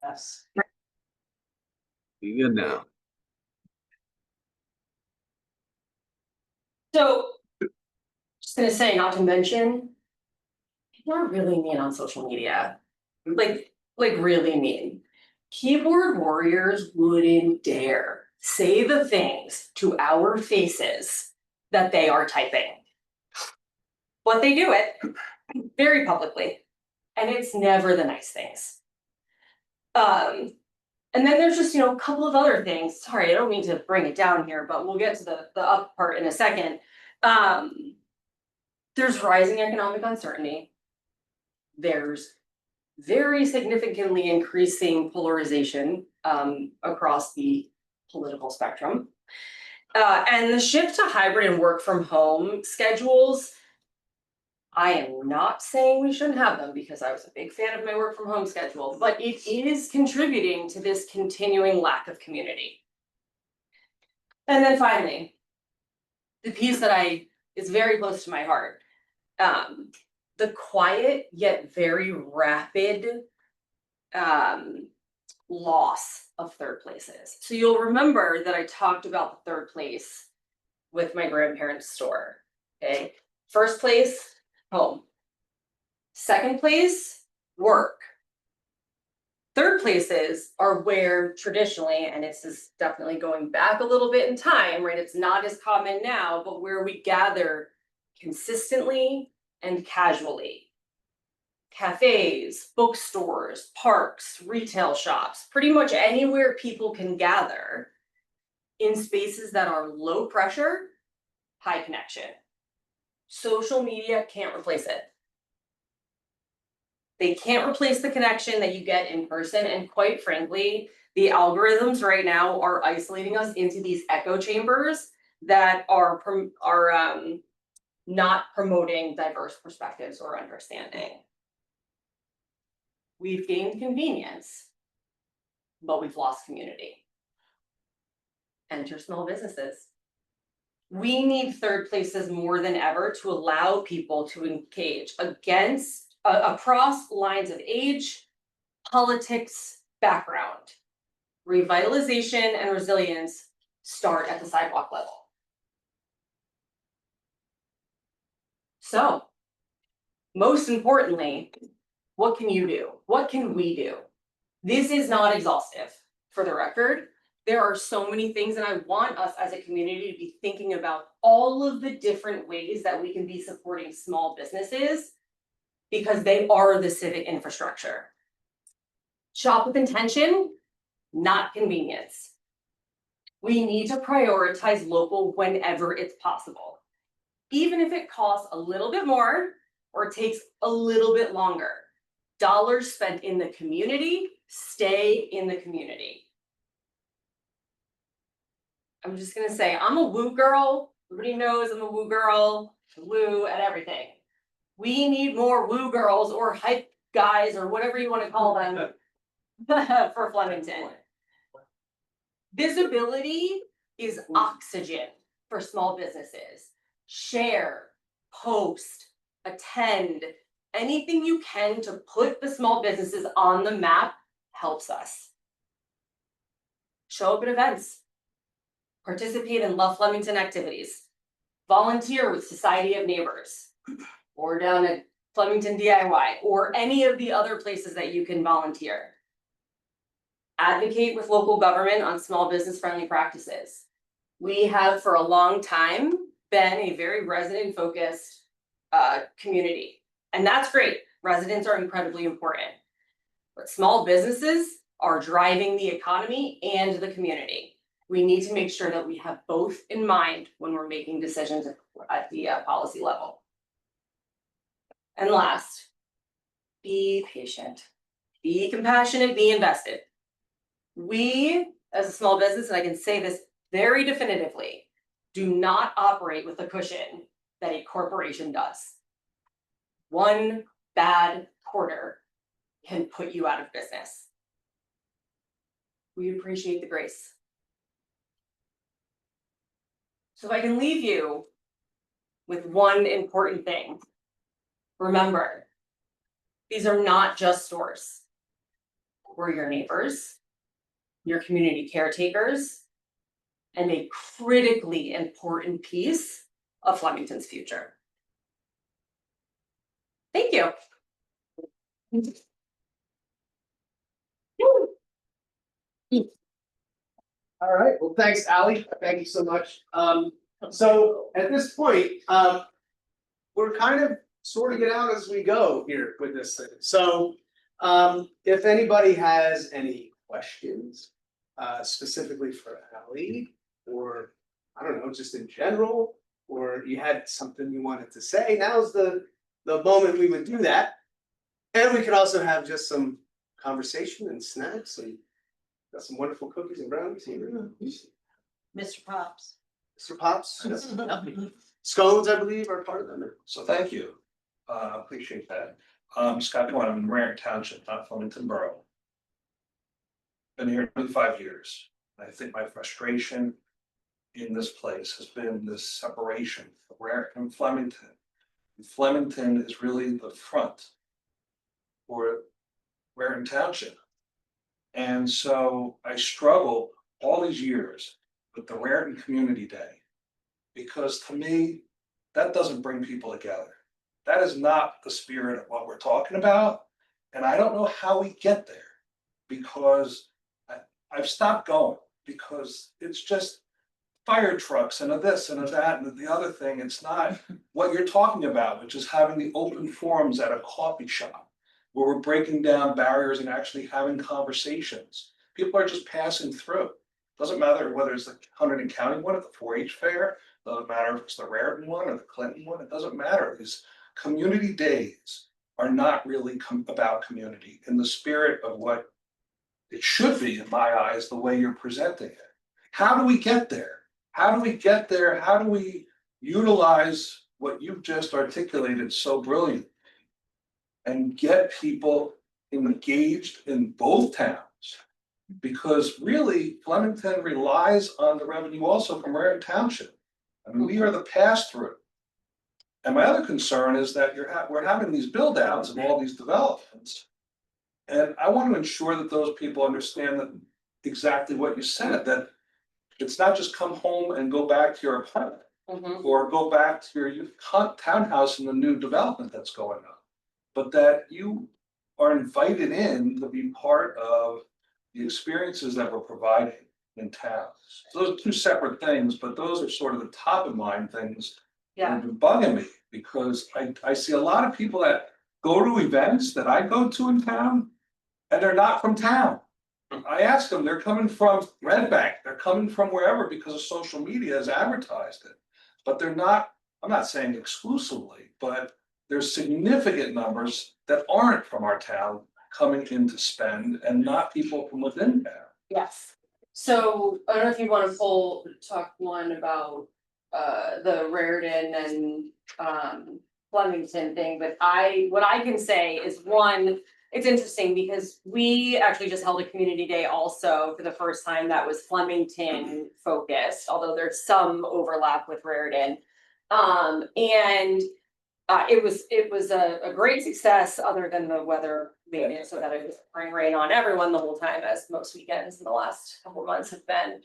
Yes. You good now? So, just gonna say, not to mention, people are really mean on social media. Like really mean. Keyboard warriors wouldn't dare say the things to our faces that they are typing. But they do it very publicly, and it's never the nice things. And then there's just, a couple of other things. Sorry, I don't mean to bring it down here, but we'll get to the up part in a second. There's rising economic uncertainty. There's very significantly increasing polarization across the political spectrum. And the shift to hybrid and work from home schedules, I am not saying we shouldn't have them because I was a big fan of my work from home schedule, but it is contributing to this continuing lack of community. And then finally, the piece that is very close to my heart, the quiet yet very rapid loss of third places. So you'll remember that I talked about the third place with my grandparents' store. Okay. First place, home. Second place, work. Third places are where traditionally, and this is definitely going back a little bit in time, right? It's not as common now, but where we gather consistently and casually. Cafes, bookstores, parks, retail shops, pretty much anywhere people can gather in spaces that are low pressure, high connection. Social media can't replace it. They can't replace the connection that you get in person. And quite frankly, the algorithms right now are isolating us into these echo chambers that are not promoting diverse perspectives or understanding. We've gained convenience, but we've lost community. Enter small businesses. We need third places more than ever to allow people to engage across lines of age, politics, background. Revitalization and resilience start at the sidewalk level. So, most importantly, what can you do? What can we do? This is not exhaustive. For the record, there are so many things, and I want us as a community to be thinking about all of the different ways that we can be supporting small businesses because they are the civic infrastructure. Shop with intention, not convenience. We need to prioritize local whenever it's possible, even if it costs a little bit more or takes a little bit longer. Dollars spent in the community stay in the community. I'm just gonna say, I'm a woo girl. Everybody knows I'm a woo girl, woo at everything. We need more woo girls or hype guys or whatever you want to call them for Flemington. Visibility is oxygen for small businesses. Share, post, attend, anything you can to put the small businesses on the map helps us. Show up at events. Participate in Love Flemington activities. Volunteer with Society of Neighbors or down at Flemington DIY or any of the other places that you can volunteer. Advocate with local government on small business friendly practices. We have for a long time been a very resident focused community, and that's great. Residents are incredibly important, but small businesses are driving the economy and the community. We need to make sure that we have both in mind when we're making decisions at the policy level. And last, be patient, be compassionate, be invested. We, as a small business, and I can say this very definitively, do not operate with the cushion that a corporation does. One bad quarter can put you out of business. We appreciate the grace. So if I can leave you with one important thing, remember, these are not just stores. we're your neighbors, your community caretakers, and a critically important piece of Flemington's future. Thank you. All right, well, thanks, Ally. Thank you so much. So at this point, we're kind of sorting it out as we go here with this thing. So, if anybody has any questions, specifically for Ally, or I don't know, just in general, or you had something you wanted to say, now's the moment we would do that. And we could also have just some conversation and snacks and got some wonderful cookies and brownies here. Mr. Pops. Mr. Pops, scones, I believe, are part of them. So thank you, appreciate that. Scott Cohen, I'm in Raritan Township, not Flemington Borough. Been here 25 years. I think my frustration in this place has been this separation of Raritan and Flemington. Flemington is really the front for Raritan Township. And so I struggled all these years with the Raritan Community Day, because to me, that doesn't bring people together. That is not the spirit of what we're talking about. And I don't know how we get there, because I've stopped going, because it's just fire trucks and a this and a that and the other thing. It's not what you're talking about, which is having the open forums at a coffee shop where we're breaking down barriers and actually having conversations. People are just passing through. Doesn't matter whether it's the Hunterdon County one at the 4-H fair, doesn't matter if it's the Raritan one or the Clinton one, it doesn't matter. These community days are not really about community in the spirit of what it should be, in my eyes, the way you're presenting it. How do we get there? How do we get there? How do we utilize what you've just articulated so brilliantly and get people engaged in both towns? Because really, Flemington relies on the revenue also from Raritan Township. I mean, we are the pass-through. And my other concern is that we're having these build-outs of all these developments. And I want to ensure that those people understand that exactly what you said, that it's not just come home and go back to your apartment or go back to your townhouse in the new development that's going on, but that you are invited in to be part of the experiences that we're providing in town. So those are two separate things, but those are sort of the top of mind things that have been bugging me, because I see a lot of people that go to events that I go to in town and they're not from town. I ask them, they're coming from Red Bank, they're coming from wherever because of social media has advertised it. But they're not, I'm not saying exclusively, but there's significant numbers that aren't from our town coming in to spend, and not people from within town. Yes. So I don't know if you want to talk one about the Raritan and Flemington thing, but what I can say is, one, it's interesting because we actually just held a community day also for the first time that was Flemington focused, although there's some overlap with Raritan. And it was a great success, other than the weather made it so that it was pouring rain on everyone the whole time, as most weekends in the last couple of months have been.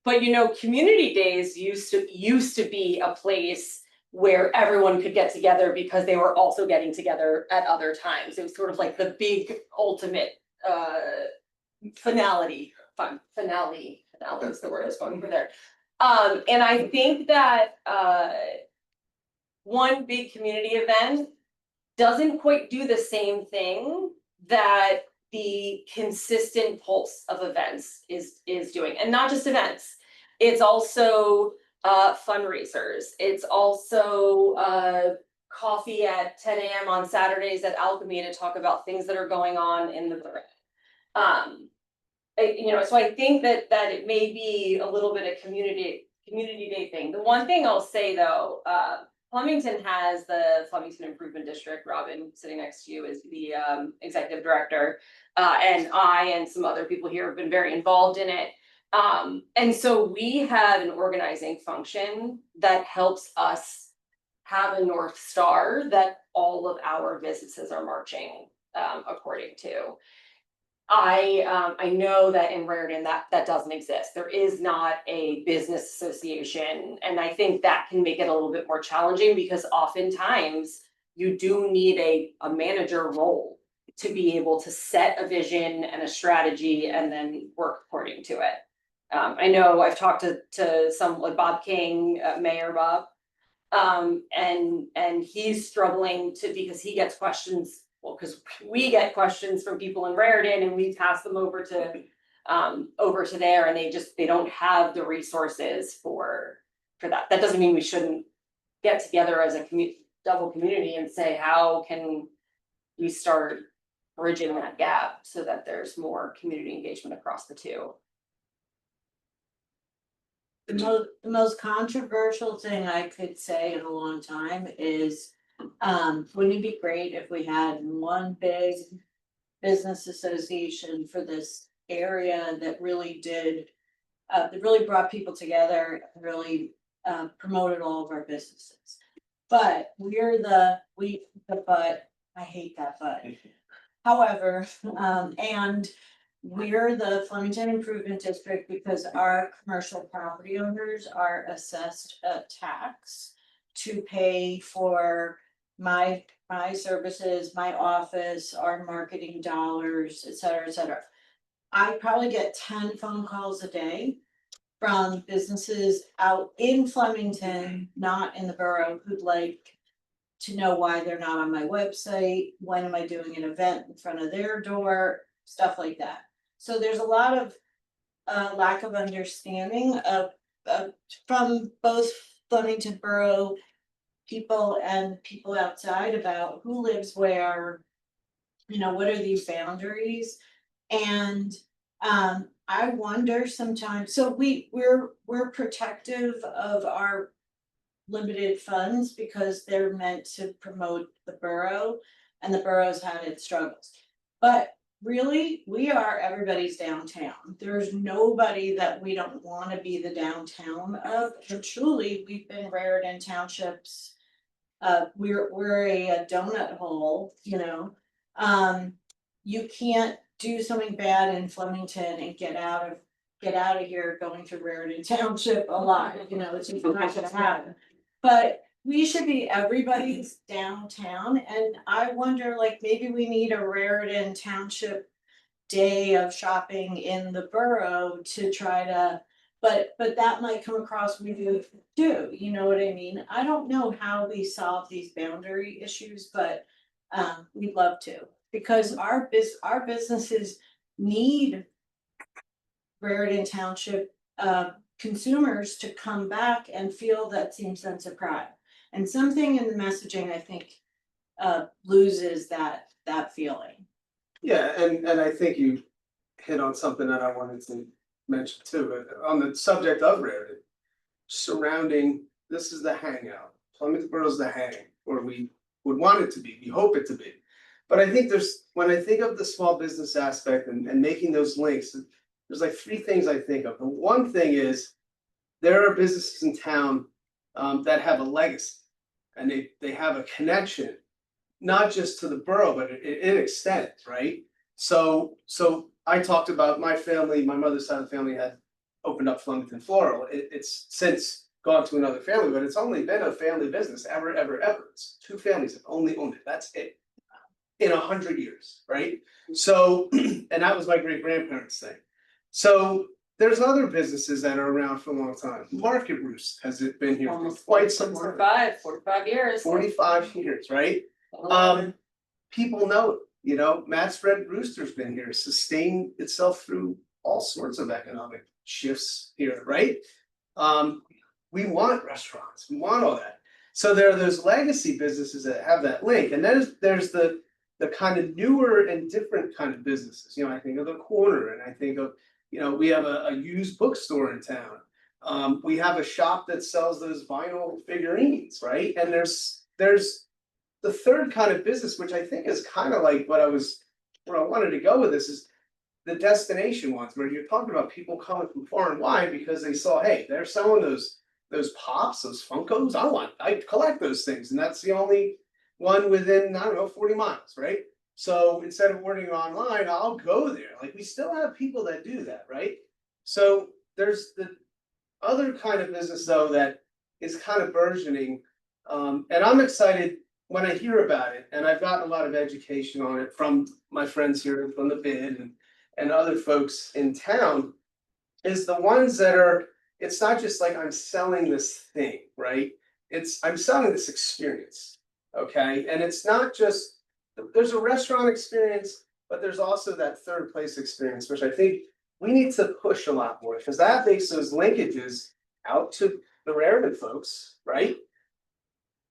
But you know, community days used to be a place where everyone could get together because they were also getting together at other times. It was sort of like the big ultimate finale is the word I was going for there. And I think that one big community event doesn't quite do the same thing that the consistent pulse of events is doing. And not just events, it's also fundraisers. It's also coffee at 10 a.m. on Saturdays at Alchemy to talk about things that are going on in the borough. You know, so I think that it may be a little bit of community day thing. The one thing I'll say though, Flemington has the Flemington Improvement District. Robin, sitting next to you, is the executive director, and I and some other people here have been very involved in it. And so we have an organizing function that helps us have a North Star that all of our businesses are marching according to. I know that in Raritan that doesn't exist. There is not a business association, and I think that can make it a little bit more challenging because oftentimes you do need a manager role to be able to set a vision and a strategy and then work according to it. I know I've talked to some like Bob King, Mayor Bob. And he's struggling because he gets questions, well, because we get questions from people in Raritan and we pass them over to there and they don't have the resources for that. That doesn't mean we shouldn't get together as a double community and say, how can we start bridging that gap so that there's more community engagement across the two? The most controversial thing I could say in a long time is, wouldn't it be great if we had one big business association for this area that really did, that really brought people together, and really promoted all of our businesses. But I hate that but. However, and we're the Flemington Improvement District because our commercial property owners are assessed a tax to pay for my services, my office, our marketing dollars, et cetera, et cetera. I probably get 10 phone calls a day from businesses out in Flemington, not in the borough, who'd like to know why they're not on my website, when am I doing an event in front of their door, stuff like that. So there's a lot of lack of understanding of from both Flemington Borough people and people outside about who lives where, you know, what are these boundaries? And I wonder sometimes, so we're protective of our limited funds because they're meant to promote the borough and the borough's had its struggles. But really, we are everybody's downtown. There's nobody that we don't want to be the downtown of. And truly, we've been Raritan Townships. We're a donut hole, you know. You can't do something bad in Flemington and get out of here going to Raritan Township alive, you know, it's just not gonna happen. But we should be everybody's downtown, and I wonder, like, maybe we need a Raritan Township day of shopping in the borough to try to, but that might come across weird too, you know what I mean? I don't know how we solve these boundary issues, but we'd love to, because our businesses need Raritan Township consumers to come back and feel that same sense of pride. And something in the messaging, I think, loses that feeling. Yeah, and I think you hit on something that I wanted to mention too, but on the subject of Raritan. Surrounding, this is the hangout, Flemington Borough's the hang, or we would want it to be, we hope it to be. But I think when I think of the small business aspect and making those links, there's like three things I think of. The one thing is, there are businesses in town that have a legacy. And they have a connection, not just to the borough, but it extends, right? So I talked about my family, my mother's side of the family had opened up Flemington Floral. It's since gone to another family, but it's only been a family business ever. It's two families have only owned it, that's it. In 100 years, right? So, and that was my great grandparents' thing. So there's other businesses that are around for a long time. Market Roost has it been here for quite some time. 45 years. 45 years, right? People know it, you know, Matt's Red Rooster's been here, sustained itself through all sorts of economic shifts here, right? We want restaurants, we want all that. So there are those legacy businesses that have that link, and then there's the kind of newer and different kind of businesses. You know, I think of the Corner, and I think of, you know, we have a used bookstore in town. We have a shop that sells those vinyl figurines, right? And there's the third kind of business, which I think is kind of like where I wanted to go with this, is the destination ones, where you're talking about people coming from far and wide because they saw, hey, they're selling those pops, those Funkos. I collect those things, and that's the only one within, I don't know, 40 miles, right? So instead of ordering online, I'll go there. Like, we still have people that do that, right? So there's the other kind of business though that is kind of burgeoning. And I'm excited when I hear about it, and I've gotten a lot of education on it from my friends here from the bid and other folks in town. Is the ones that are, it's not just like I'm selling this thing, right? I'm selling this experience, okay? And it's not just, there's a restaurant experience, but there's also that third place experience, which I think we need to push a lot more, because that makes those linkages out to the Raritan folks, right?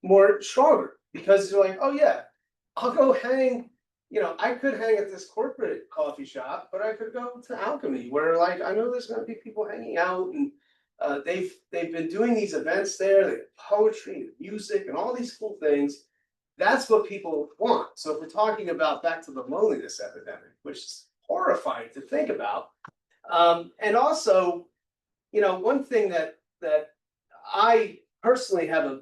More stronger, because you're like, oh yeah, I'll go hang, I could hang at this corporate coffee shop, but I could go to Alchemy, where like, I know there's gonna be people hanging out and. They've been doing these events there, they have poetry and music and all these cool things. That's what people want. So if we're talking about back to the loneliness epidemic, which is horrifying to think about. And also, one thing that I personally have a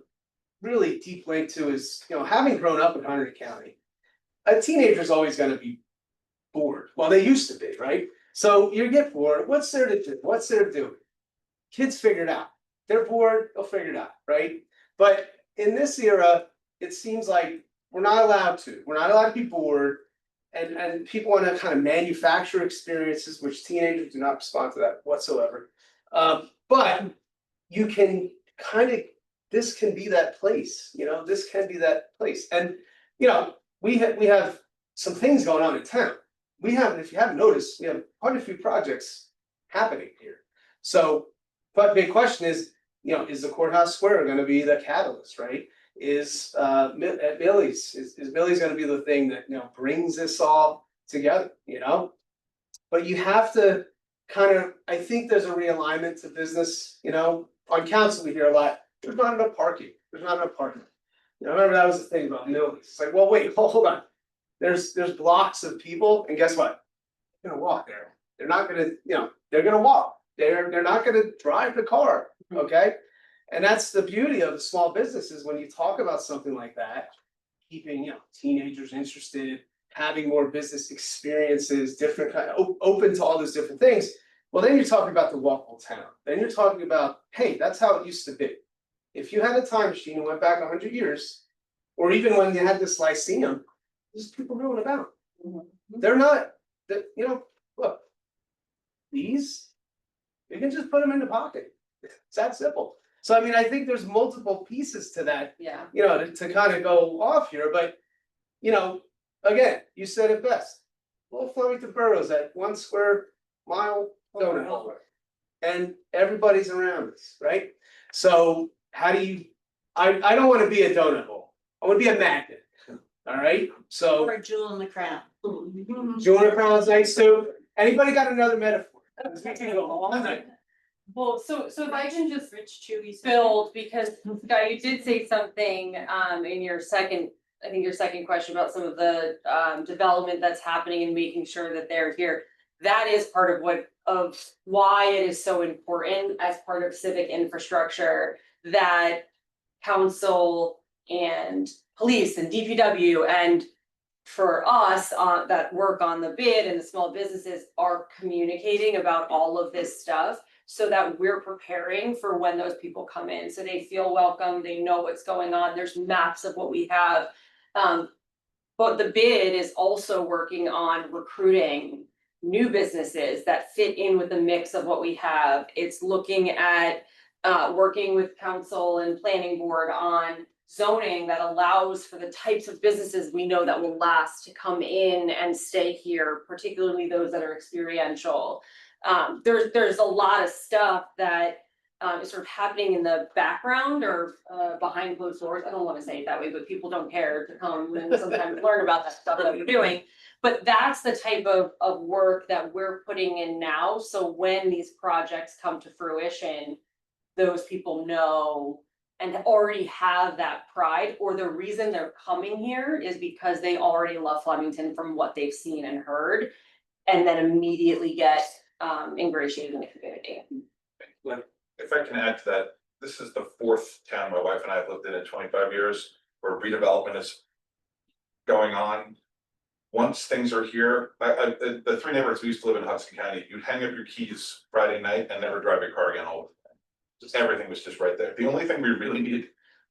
really deep link to is, having grown up in Hunter County, a teenager's always gonna be bored. Well, they used to be, right? So you get bored, what's there to do? What's there to do? Kids figure it out. They're bored, they'll figure it out, right? But in this era, it seems like we're not allowed to. We're not allowed to be bored. And people want to kind of manufacture experiences, which teenagers do not respond to that whatsoever. But you can kind of, this can be that place, this can be that place. And, we have some things going on in town. If you haven't noticed, we have quite a few projects happening here. So, but big question is, is the courthouse square gonna be the catalyst, right? Is Billy's, is Billy's gonna be the thing that, brings this all together, But you have to kind of, I think there's a realignment to business, on council, we hear a lot, there's not enough parking, there's not enough parking. I remember that was the thing about Millie's, it's like, well, wait, hold on. There's blocks of people, and guess what? They're gonna walk there, they're not gonna, they're gonna walk. They're not gonna drive the car, okay? And that's the beauty of the small businesses, when you talk about something like that, keeping, teenagers interested, having more business experiences, different kind of open to all those different things. Well, then you're talking about the walkable town. Then you're talking about, hey, that's how it used to be. If you had a time machine and went back 100 years, or even when you had this Lyceum, there's people going about. They're not, look, these. You can just put them in the pocket. It's that simple. So I mean, I think there's multiple pieces to that, Yeah. to kind of go off here, but again, you said it best. Little Flemington Boroughs at 1 square mile donut hole. And everybody's around us, right? So how do you, I don't want to be a donut hole. I want to be a magnet. All right, so Or a jewel in the crown. Junior Crown's nice too. Anybody got another metaphor? Well, so if I can just Rich chewy. build, because Guy, you did say something in your second, I think your second question about some of the development that's happening and making sure that they're here. That is part of why it is so important as part of civic infrastructure that council and police and DPW and for us that work on the bid and the small businesses are communicating about all of this stuff so that we're preparing for when those people come in, so they feel welcome, they know what's going on, there's maps of what we have. But the bid is also working on recruiting new businesses that fit in with the mix of what we have. It's looking at working with council and planning board on zoning that allows for the types of businesses we know that will last to come in and stay here, particularly those that are experiential. There's a lot of stuff that is sort of happening in the background or behind closed doors. I don't want to say it that way, but people don't care to come and sometimes learn about that stuff that we're doing. But that's the type of work that we're putting in now. So when these projects come to fruition, those people know and already have that pride, or the reason they're coming here is because they already love Flemington from what they've seen and heard, and then immediately get ingratiated in the community. If I can add to that, this is the 4th town my wife and I have lived in 25 years where redevelopment is going on. once things are here, the three neighborhoods we used to live in Hudson County, you'd hang up your keys Friday night and never drive your car again all the time. Just everything was just right there. The only thing we really needed,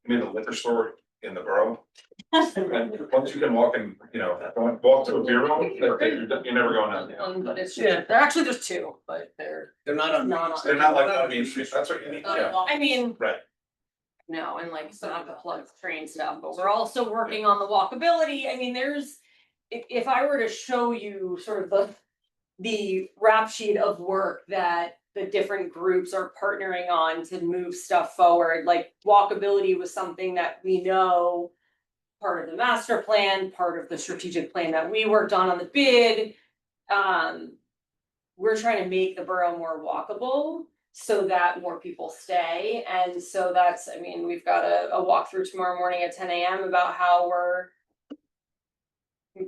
we needed a liquor store in the borough. And once you can walk in, you know, walk to a beer hall, you're never going out. But it's, Yeah. there actually, there's two, but they're They're not on. Not on- They're not like on Main Street, that's what you need, yeah, I mean. right. No, and like, so not to plug train stuff, but we're also working on the walkability, I mean, there's. If I were to show you sort of the rap sheet of work that the different groups are partnering on to move stuff forward, like walkability was something that we know. Part of the master plan, part of the strategic plan that we worked on the bid. We're trying to make the borough more walkable so that more people stay. And so that's, I mean, we've got a walkthrough tomorrow morning at 10 a.m. about how we're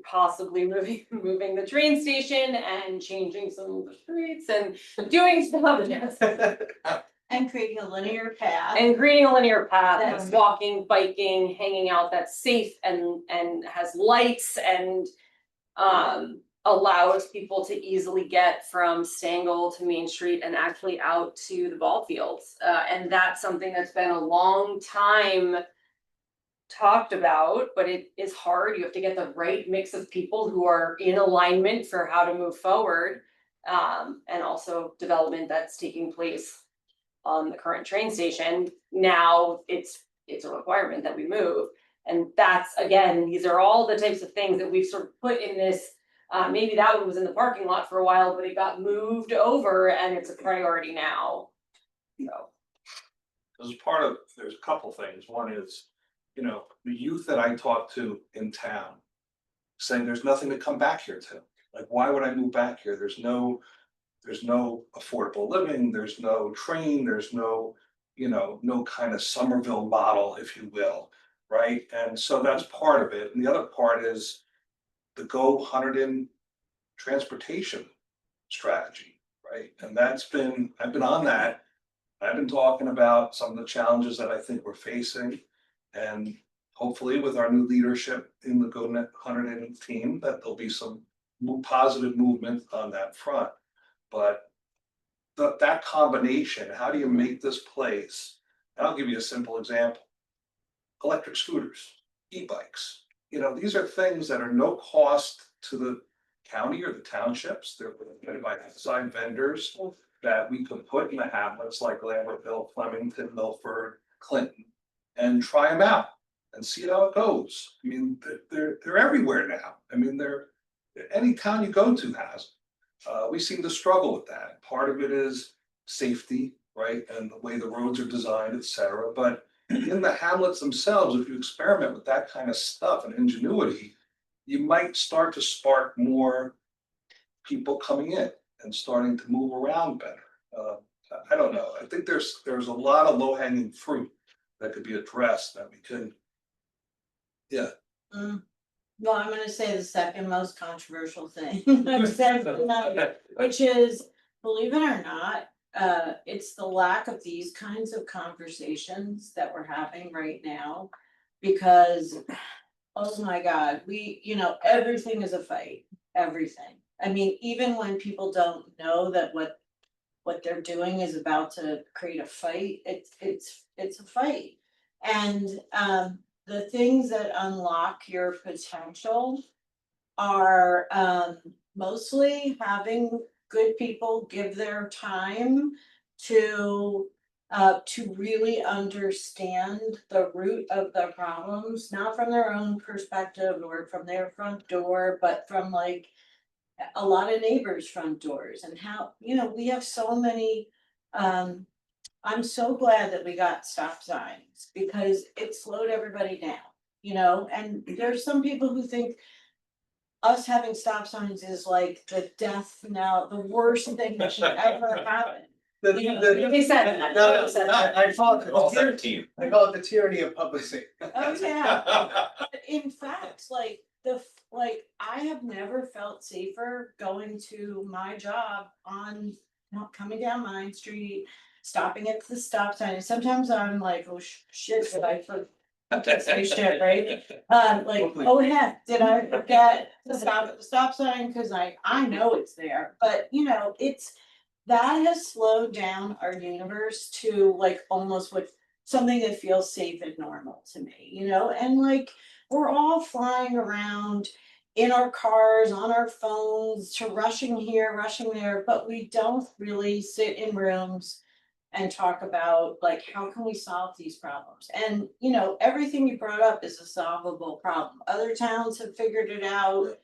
possibly moving the train station and changing some of the streets and doing stuff. Yes. And creating a linear path. And creating a linear path That's- that's walking, biking, hanging out, that's safe and has lights and. Allows people to easily get from Stangl to Main Street and actually out to the ball fields. And that's something that's been a long time. Talked about, but it is hard. You have to get the right mix of people who are in alignment for how to move forward. And also development that's taking place on the current train station. Now it's a requirement that we move. And that's, again, these are all the types of things that we've sort of put in this. Maybe that one was in the parking lot for a while, but it got moved over and it's a priority now. So. As part of, there's a couple things. One is, you know, the youth that I talk to in town. Saying there's nothing to come back here to. Like, why would I move back here? There's no affordable living, there's no train, there's no, you know, no kind of Somerville model, if you will, right? And so that's part of it. And the other part is the Go Hunterdon transportation strategy, right? And I've been on that. I've been talking about some of the challenges that I think we're facing. And hopefully with our new leadership in the Go Hunterdon team, that there'll be some positive movement on that front. But that combination, how do you make this place? And I'll give you a simple example. Electric scooters, e-bikes. You know, these are things that are no cost to the county or the townships. They're provided by outside vendors that we could put in the hamlets like Lambertville, Flemington, Milford, Clinton, and try them out and see how it goes. I mean, they're everywhere now. I mean, any town you go to has. We seem to struggle with that. Part of it is safety, right? And the way the roads are designed, et cetera. But in the hamlets themselves, if you experiment with that kind of stuff and ingenuity, you might start to spark more people coming in and starting to move around better. I don't know. I think there's a lot of low-hanging fruit that could be addressed that we can. Yeah. Well, I'm gonna say the second most controversial thing, which is, believe it or not, it's the lack of these kinds of conversations that we're having right now. Because, oh my God, everything is a fight, everything. I mean, even when people don't know that what they're doing is about to create a fight, it's a fight. And the things that unlock your potential are mostly having good people give their time to really understand the root of the problems, not from their own perspective or from their front door, but from like a lot of neighbors' front doors. And how, we have so many, I'm so glad that we got stop signs because it slowed everybody down, and there's some people who think us having stop signs is like the death knell, the worst thing that should ever happen. They said that. No, They said that. I call it All the 17. I call it the tyranny of public safety. Oh, yeah. But in fact, I have never felt safer going to my job coming down Main Street, stopping at the stop sign. And sometimes I'm like, oh shit, did I Gets me shit, right? Like, oh heck, did I forget to stop at the stop sign? Cause I know it's there, but you know, that has slowed down our universe to like almost what something that feels safe and normal to me, you know, and like, we're all flying around in our cars, on our phones, to rushing here, rushing there, but we don't really sit in rooms and talk about like, how can we solve these problems? And, you know, everything you brought up is a solvable problem. Other towns have figured it out.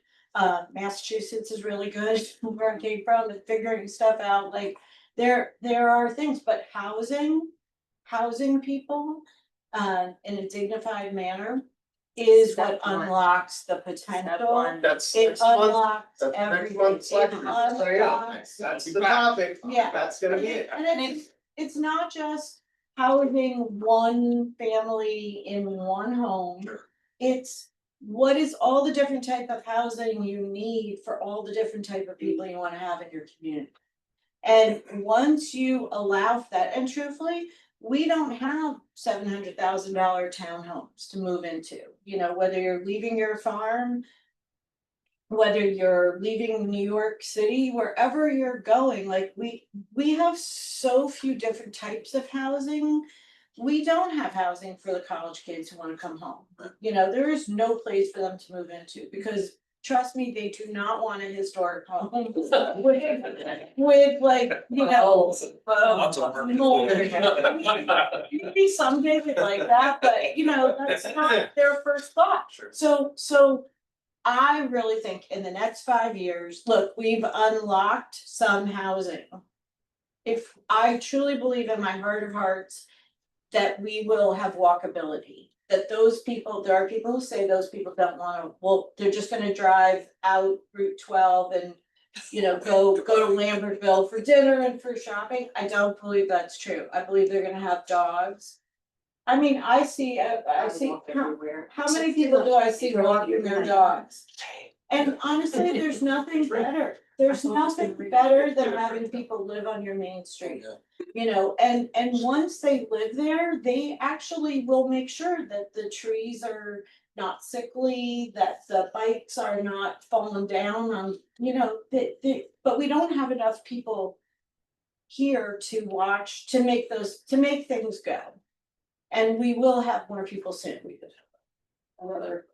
Massachusetts is really good, where I came from, at figuring stuff out, like, there are things, but housing people, in a dignified manner is what Step one. unlocks the potential. one. That's It next month, unlocks that's next everything. month's It lecture, so yeah, unlocks- that's the topic, Yeah. that's gonna be it. And it's not just housing one family in one home. Sure. It's what is all the different type of housing you need for all the different type of people you wanna have in your community. And once you allow for that, and truthfully, we don't have $700,000 townhomes to move into, you know, whether you're leaving your farm. Whether you're leaving New York City, wherever you're going, like we have so few different types of housing. We don't have housing for the college kids who wanna come home. You know, there is no place for them to move into because trust me, they do not want a historic home. With like, you know. Lots of work. mold. Maybe someday they'd like that, but you know, that's not their first thought. Sure. So I really think in the next 5 years, look, we've unlocked some housing. If I truly believe in my heart of hearts that we will have walkability, that those people, there are people who say those people don't wanna, well, they're just gonna drive out Route 12 and you know, go to Lambertville for dinner and for shopping. I don't believe that's true. I believe they're gonna have dogs. I mean, I see, how many people do I see walking their dogs? And honestly, there's nothing better. There's nothing better than having people live on your main street. You know, and once they live there, they actually will make sure that the trees are not sickly, that the bikes are not falling down on, you know, but we don't have enough people here to watch, to make things go. And we will have more people soon. Another.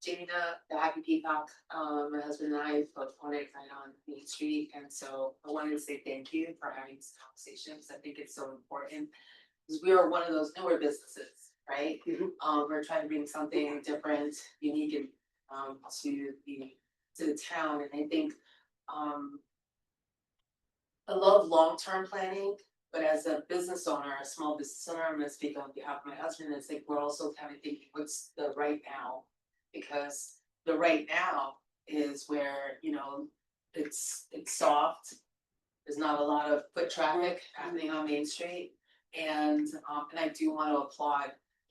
Jada, the Happy Peacock, my husband and I both own it right on Main Street, and so I wanted to say thank you for having this conversation, because I think it's so important. Because we are one of those newer businesses, right? We're trying to bring something different, unique and to the town, and I think I love long-term planning. But as a business owner, a small business owner, I'm gonna speak on behalf of my husband, and think we're also kind of thinking, what's the right now? Because the right now is where, you know, it's soft. There's not a lot of foot traffic happening on Main Street. And I do want to applaud,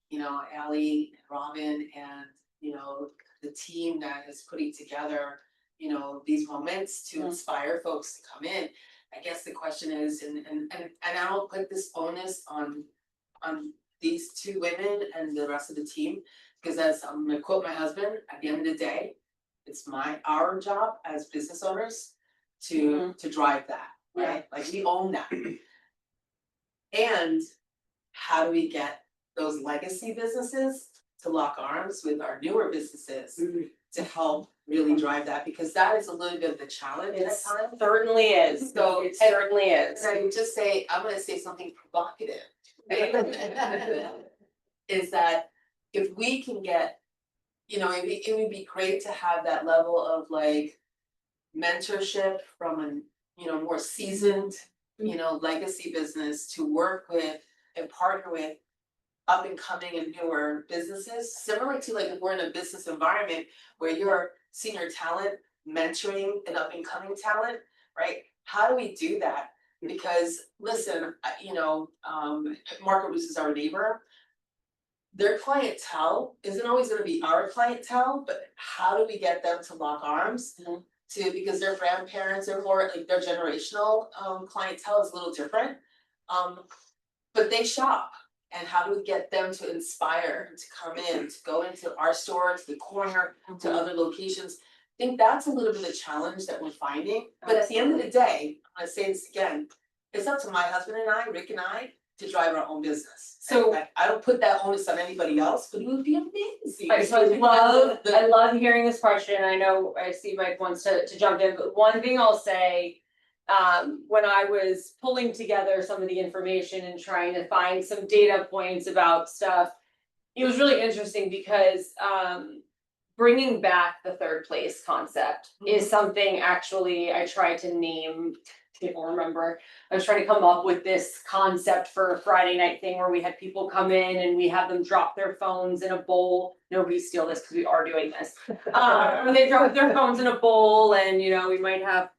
you know, Ally and Robin and, you know, the team that is putting together, you know, these moments to inspire folks to come in. I guess the question is, and I don't put this onus on these two women and the rest of the team, because as I'm gonna quote my husband, at the end of the day, it's our job as business owners to drive that, right? Like we own that. And how do we get those legacy businesses to lock arms with our newer businesses to help really drive that, because that is a little bit of the challenge at It times. certainly is, So- it certainly is. And I would just say, I'm gonna say something provocative. Is that if we can get, you know, it would be great to have that level of like mentorship from an, you know, more seasoned, you know, legacy business to work with and partner with up and coming and newer businesses, similar to like if we're in a business environment where you're senior talent mentoring an up and coming talent, right? How do we do that? Because listen, you know, Market Roost is our neighbor. Their clientele isn't always gonna be our clientele, but how do we get them to lock arms? To, because their grandparents are more, like their generational clientele is a little different. But they shop, And how do we get them to inspire to come in, to go into our store, to the corner, to other locations? I think that's a little bit of the challenge that we're finding, but at the end of the day, I'm gonna say this again, it's up to my husband and I, Rick and I, to drive our own business. So- And I don't put that onus on anybody else, but it would be amazing. I love hearing this question. I know I see Mike wants to jump in, but one thing I'll say. When I was pulling together some of the information and trying to find some data points about stuff. It was really interesting because bringing back the third place concept is something actually I tried to name. People remember, I was trying to come up with this concept for a Friday night thing where we had people come in and we have them drop their phones in a bowl. Nobody steal this because we are doing this. When they drop their phones in a bowl and, you know, we might have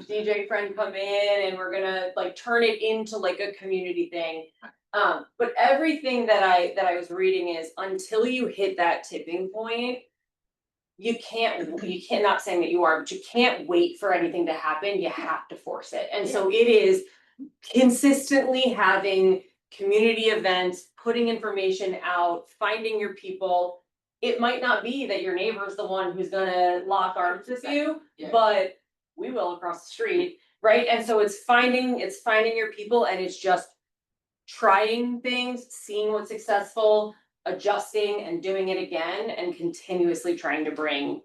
DJ friend come in and we're gonna like turn it into like a community thing. But everything that I was reading is until you hit that tipping point. You can't, not saying that you are, but you can't wait for anything to happen, you have to force it, and so it is consistently having community events, putting information out, finding your people. It might not be that your neighbor's the one who's gonna lock arms with you, Yeah. but we will across the street, right? And so it's finding your people and it's just trying things, seeing what's successful, adjusting and doing it again and continuously trying to bring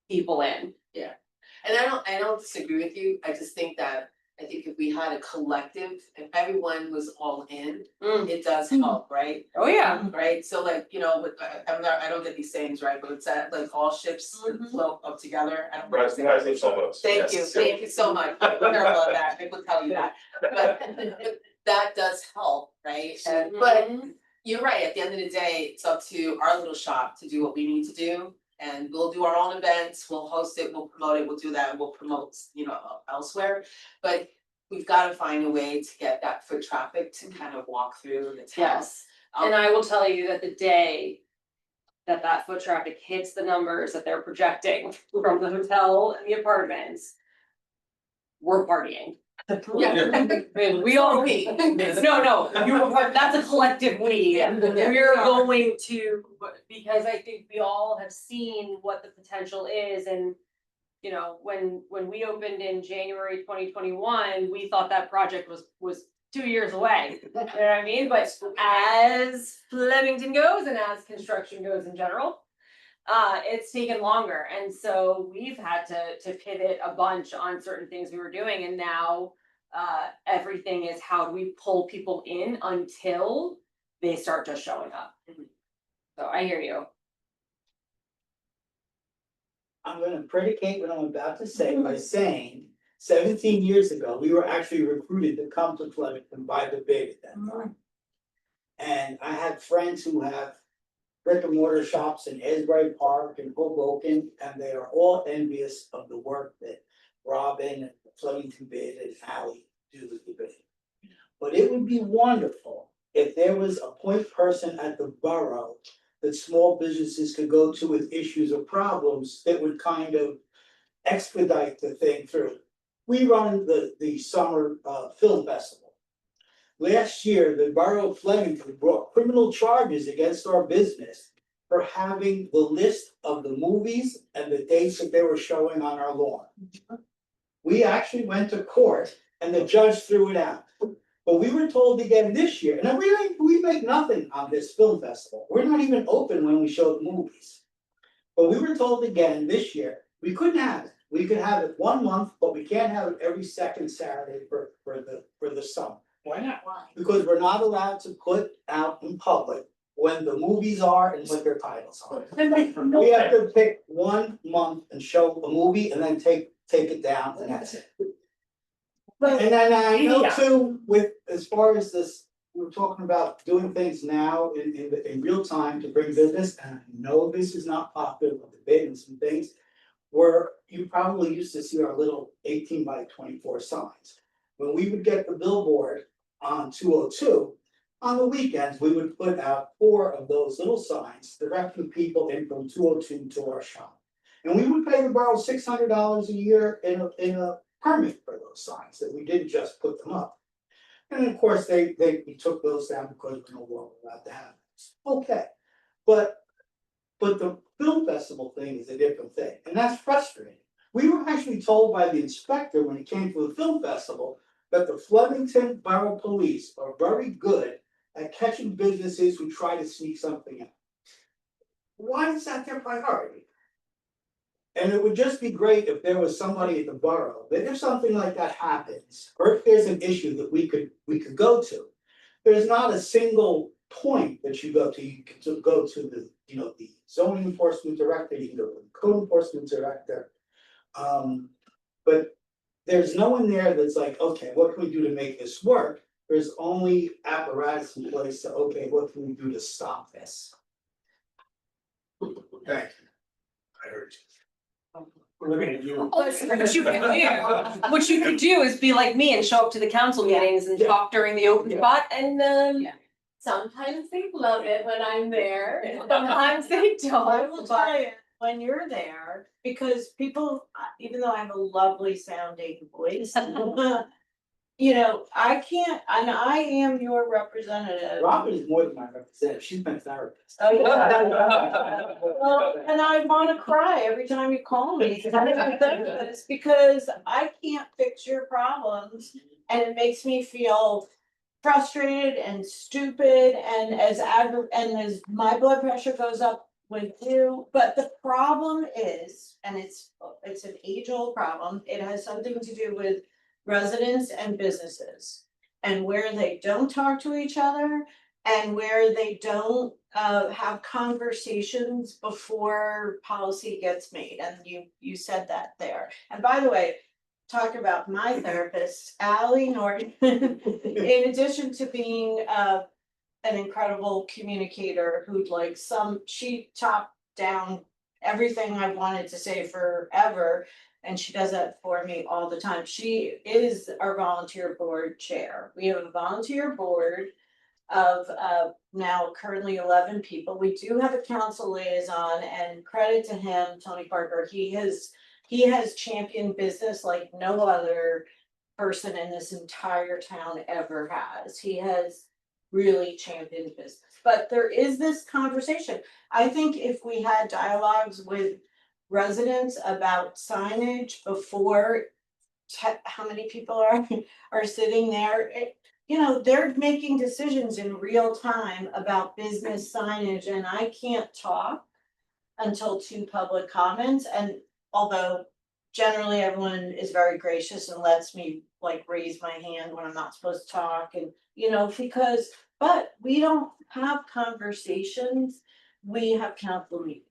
people in. And I don't disagree with you, I just think that, I think if we had a collective, if everyone was all in, it does help, right? Oh, yeah. Right, so like, you know, with, I don't get these sayings right, but it's that like all ships float up together, I don't know. Rise to some of us. Thank you so much, I'm terrible at that, I will tell you that, but that does help, right? And but you're right, at the end of the day, it's up to our little shop to do what we need to do. And we'll do our own events, we'll host it, we'll promote it, we'll do that, we'll promote, you know, elsewhere. But we've gotta find a way to get that foot traffic to kind of walk through the town. Yes, and I will tell you that the day that foot traffic hits the numbers that they're projecting from the hotel and the apartments, we're partying. Yeah. I mean, we all, no, that's a collective we. Yeah. We're going to, because I think we all have seen what the potential is and. You know, when we opened in January 2021, we thought that project was 2 years away. You know what I mean? But as Flemington goes and as construction goes in general. It's taken longer, and so we've had to pivot a bunch on certain things we were doing, and now. Everything is how do we pull people in until they start just showing up. So I hear you. I'm gonna predicate what I'm about to say by saying 17 years ago, we were actually recruited to come to Flemington by the bid at that time. And I had friends who have brick and mortar shops in Asbury Park and Hoboken, and they are all envious of the work that Robin and Flemington bid and Ally do with the bid. But it would be wonderful if there was a point person at the borough that small businesses could go to with issues or problems that would kind of expedite the thing through. We run the summer film festival. Last year, the borough of Flemington brought criminal charges against our business for having the list of the movies and the dates that they were showing on our lawn. We actually went to court and the judge threw it out. But we were told again this year, and we make nothing on this film festival. We're not even open when we show the movies. But we were told again this year, we couldn't have it. We could have it 1 month, but we can't have it every second Saturday for the summer. Why not? Because we're not allowed to put out in public when the movies are and what their titles are. We have to pick 1 month and show a movie and then take it down and that's it. And then I know too, with as far as this, we're talking about doing things now in real time to bring business, and I know this is not popular with the bid and some things. Where you probably used to see our little 18 by 24 signs. When we would get the billboard on 202, on the weekends, we would put out 4 of those little signs directing people in from 202 to our shop. And we would pay the borough $600 a year in a permit for those signs, that we didn't just put them up. And of course, we took those down because we're no longer allowed to have this. Okay, but the film festival thing is a different thing, and that's frustrating. We were actually told by the inspector when it came to the film festival that the Flemington Borough Police are very good at catching businesses who try to sneak something out. Why is that their priority? And it would just be great if there was somebody at the borough, that if something like that happens, or if there's an issue that we could go to. There's not a single point that you go to, you can go to the, the zoning enforcement director, you can go to the code enforcement director. But there's no one there that's like, okay, what can we do to make this work? There's only apparatus in place to, okay, what can we do to stop this? Thank you. I heard you. We're looking at you. What you could do is be like me and show up to the council meetings and talk during the open spot and Yeah. sometimes they love it when I'm there and sometimes they I will don't, tell but. you, when you're there, because people, even though I have a lovely sounding voice. I can't, and I am your representative. Robin is more than my representative, she's my therapist. Oh, yeah. Well, and I wanna cry every time you call me, because I can't fix your problems. And it makes me feel frustrated and stupid and as my blood pressure goes up with you. But the problem is, and it's an age-old problem, it has something to do with residents and businesses. And where they don't talk to each other and where they don't have conversations before policy gets made, and you said that there. And by the way, talk about my therapist, Ally Norton, in addition to being an incredible communicator she chopped down everything I wanted to say forever. And she does that for me all the time. She is our volunteer board chair. We have a volunteer board of now currently 11 people. We do have a council liaison, and credit to him, Tony Parker. He has championed business like no other person in this entire town ever has. He has really championed business. But there is this conversation. I think if we had dialogues with residents about signage before how many people are sitting there, they're making decisions in real time about business signage, and I can't talk until 2 public comments. And although generally everyone is very gracious and lets me raise my hand when I'm not supposed to talk, and but we don't have conversations, we have council meetings.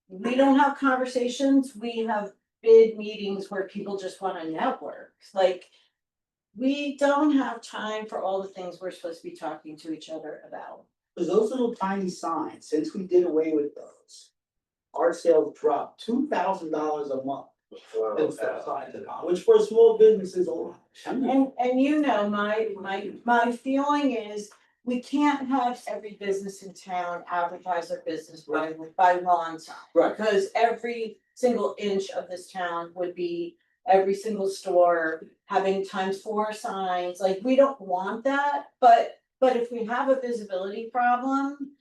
We don't have conversations, we have bid meetings where people just wanna network, we don't have time for all the things we're supposed to be talking to each other about. Cause those little tiny signs, since we did away with those, our sales dropped $2,000 a month. Which for small businesses, a lot. And my feeling is, we can't have every business in town advertise their business by lawn sign. Right. Because every single inch of this town would be every single store having ×4 signs, we don't want that, but if we have a visibility problem.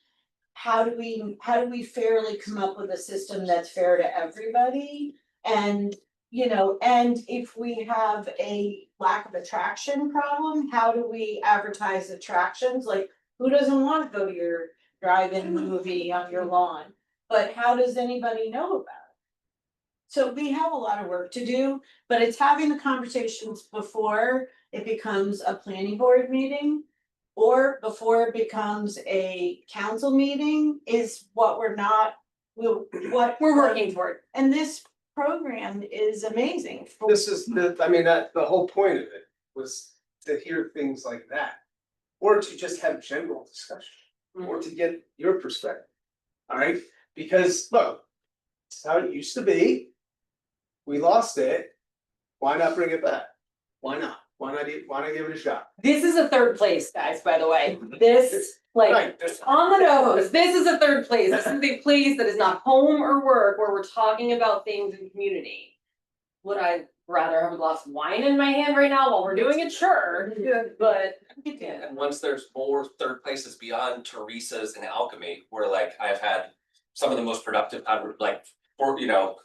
How do we fairly come up with a system that's fair to everybody? And if we have a lack of attraction problem, how do we advertise attractions? Who doesn't want to go to your drive-in movie on your lawn? But how does anybody know about it? So we have a lot of work to do, but it's having the conversations before it becomes a planning board meeting. Or before it becomes a council meeting is what we're Working toward. And this program is amazing. This is the whole point of it was to hear things like that. Or to just have general discussion, or to get your perspective. Alright, because look, it's how it used to be. We lost it. Why not bring it back? Why not? Why not give it a shot? This is a 3rd place, guys, by the way. This, Right, on the nose, this is a 3rd place. This is the place that is not home or work, where we're talking about things in community. What I rather have a glass of wine in my hand right now while we're doing it, sure, but. Yeah. And once there's more third places beyond Teresa's and Alchemy, where like I've had some of the most productive, like, for, you know,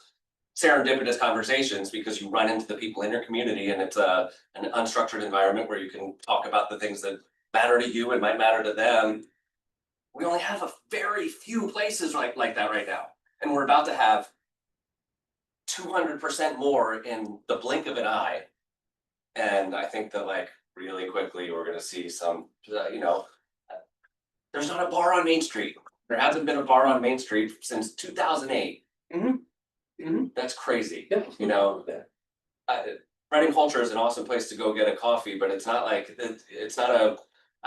serendipitous conversations, because you run into the people in your community and it's an unstructured environment where you can talk about the things that matter to you and might matter to them. We only have a very few places like that right now, and we're about to have 200% more in the blink of an eye. And I think that like really quickly, we're gonna see some, you know, there's not a bar on Main Street. There hasn't been a bar on Main Street since 2008. That's crazy, you know? Reading Culture is an awesome place to go get a coffee, but it's not like, it's not a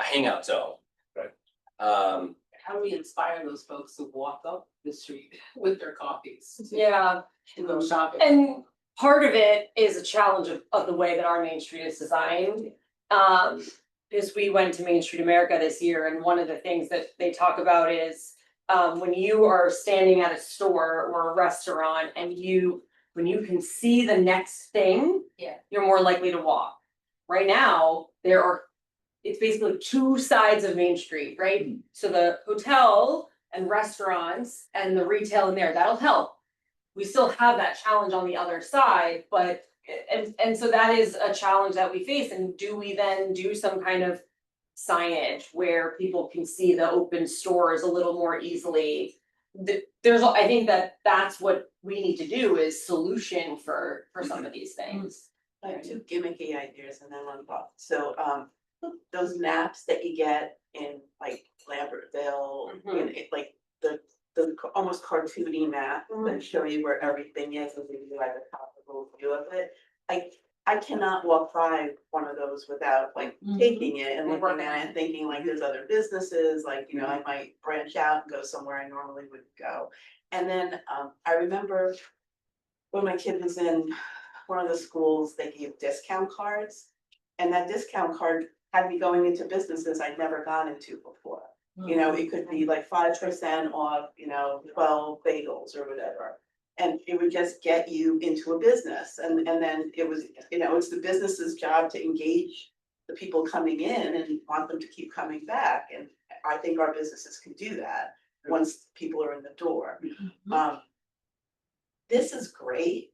hangout zone. Right. How do we inspire those folks to walk up the street with their coffees? Yeah, To go shopping? and part of it is a challenge of the way that our Main Street is designed. Is we went to Main Street America this year, and one of the things that they talk about is when you are standing at a store or a restaurant and when you can see the next thing, Yeah. you're more likely to walk. Right now, it's basically two sides of Main Street, right? So the hotel and restaurants and the retail in there, that'll help. We still have that challenge on the other side, but and so that is a challenge that we face. And do we then do some kind of signage where people can see the open stores a little more easily? I think that's what we need to do, is solution for some of these things. I have two gimmicky ideas and then one thought. So, those maps that you get in like Lambertville, Mhm. in it, like the almost cartoony map that show you where everything is and give you like a topical view of it. I cannot walk by one of those without like taking it and looking at it and thinking like there's other businesses, like, you know, I might branch out and go somewhere I normally wouldn't go. And then, I remember when my kid was in one of the schools, they gave discount cards. And that discount card had me going into businesses I'd never gone into before. You know, it could be like 5% off, you know, 12 bagels or whatever. And it would just get you into a business, and then it was, you know, it's the business's job to engage the people coming in and want them to keep coming back, and I think our businesses can do that once people are in the door. This is great,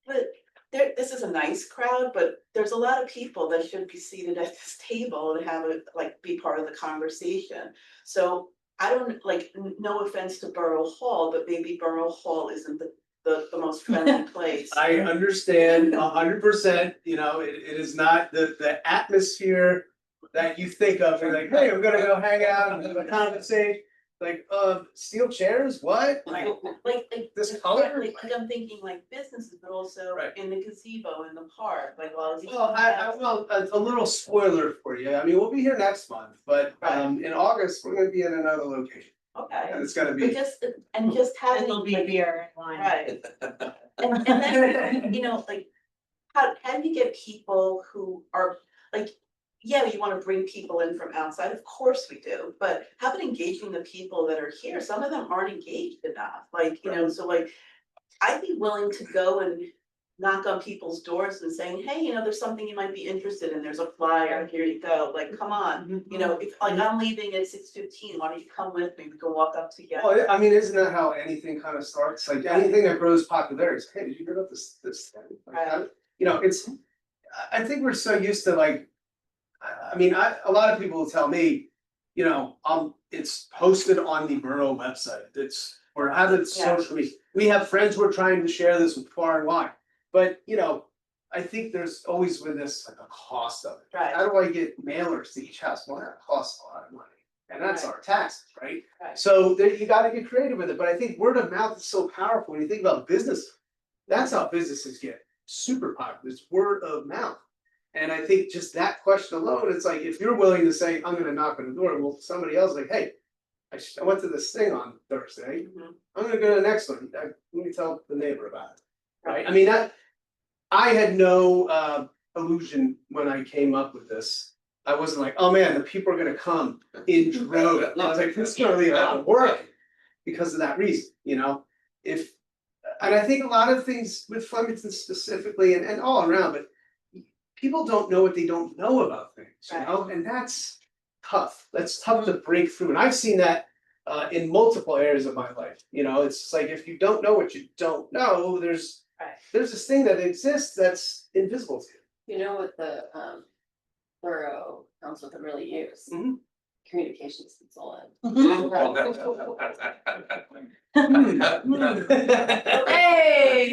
but this is a nice crowd, but there's a lot of people that should be seated at this table and have it, like, be part of the conversation. So I don't, like, no offense to Borough Hall, but maybe Borough Hall isn't the most friendly place. I understand 100%, you know, it is not the atmosphere that you think of, you're like, hey, we're gonna go hang out and have a conversation. Like, steel chairs, what? Like, this color? Like I'm thinking like businesses, but also Right. in the gazebo, in the park, like all these. Well, I will, a little spoiler for you, I mean, we'll be here next month, but in August, we're gonna be in another location. Okay, And it's gonna but be, just And having. it'll be beer and wine. Right. And then, you know, like, how do you get people who are, like, yeah, you wanna bring people in from outside, of course we do, but how about engaging the people that are here? Some of them aren't engaged enough, like, you know, so like, I'd be willing to go and knock on people's doors and saying, hey, you know, there's something you might be interested in, there's a flyer, here you go, like, come on. You know, if like I'm leaving at 6:15, why don't you come with me, we can walk up together. well, I mean, isn't that how anything kind of starts? Like, anything that grows popularity is, hey, did you hear about this thing? Like, Right. you know, I think we're so used to like, I mean, a lot of people will tell me, you know, it's posted on the borough website, we're having social media. We have friends who are trying to share this with far and wide, but, you know, I think there's always with this, like, a cost of it. Right. How do I get mailers to each house? Well, that costs a lot of money, and that's Right. our taxes, right? Right. So there, you gotta get creative with it, but I think word of mouth is so powerful. When you think about business, that's how businesses get super popular, it's word of mouth. And I think just that question alone, it's like, if you're willing to say, I'm gonna knock on the door, well, somebody else like, hey, I went to this thing on Thursday, Mhm. I'm gonna go to the next one, let me tell the neighbor about it, right? I mean, I had no illusion when I came up with this. I wasn't like, oh man, the people are gonna come in droves. I was like, this is gonna be a lot of work because of that reason, you know? If And I think a lot of things with Flemington specifically and all around, but people don't know what they don't know about things, you know, and that's tough. That's tough to break through. And I've seen that in multiple areas of my life. You know, it's like if you don't know what you don't know, there's this thing that exists that's invisible to you. You know what the borough council could really use? Mhm. Communications consultant. Hey.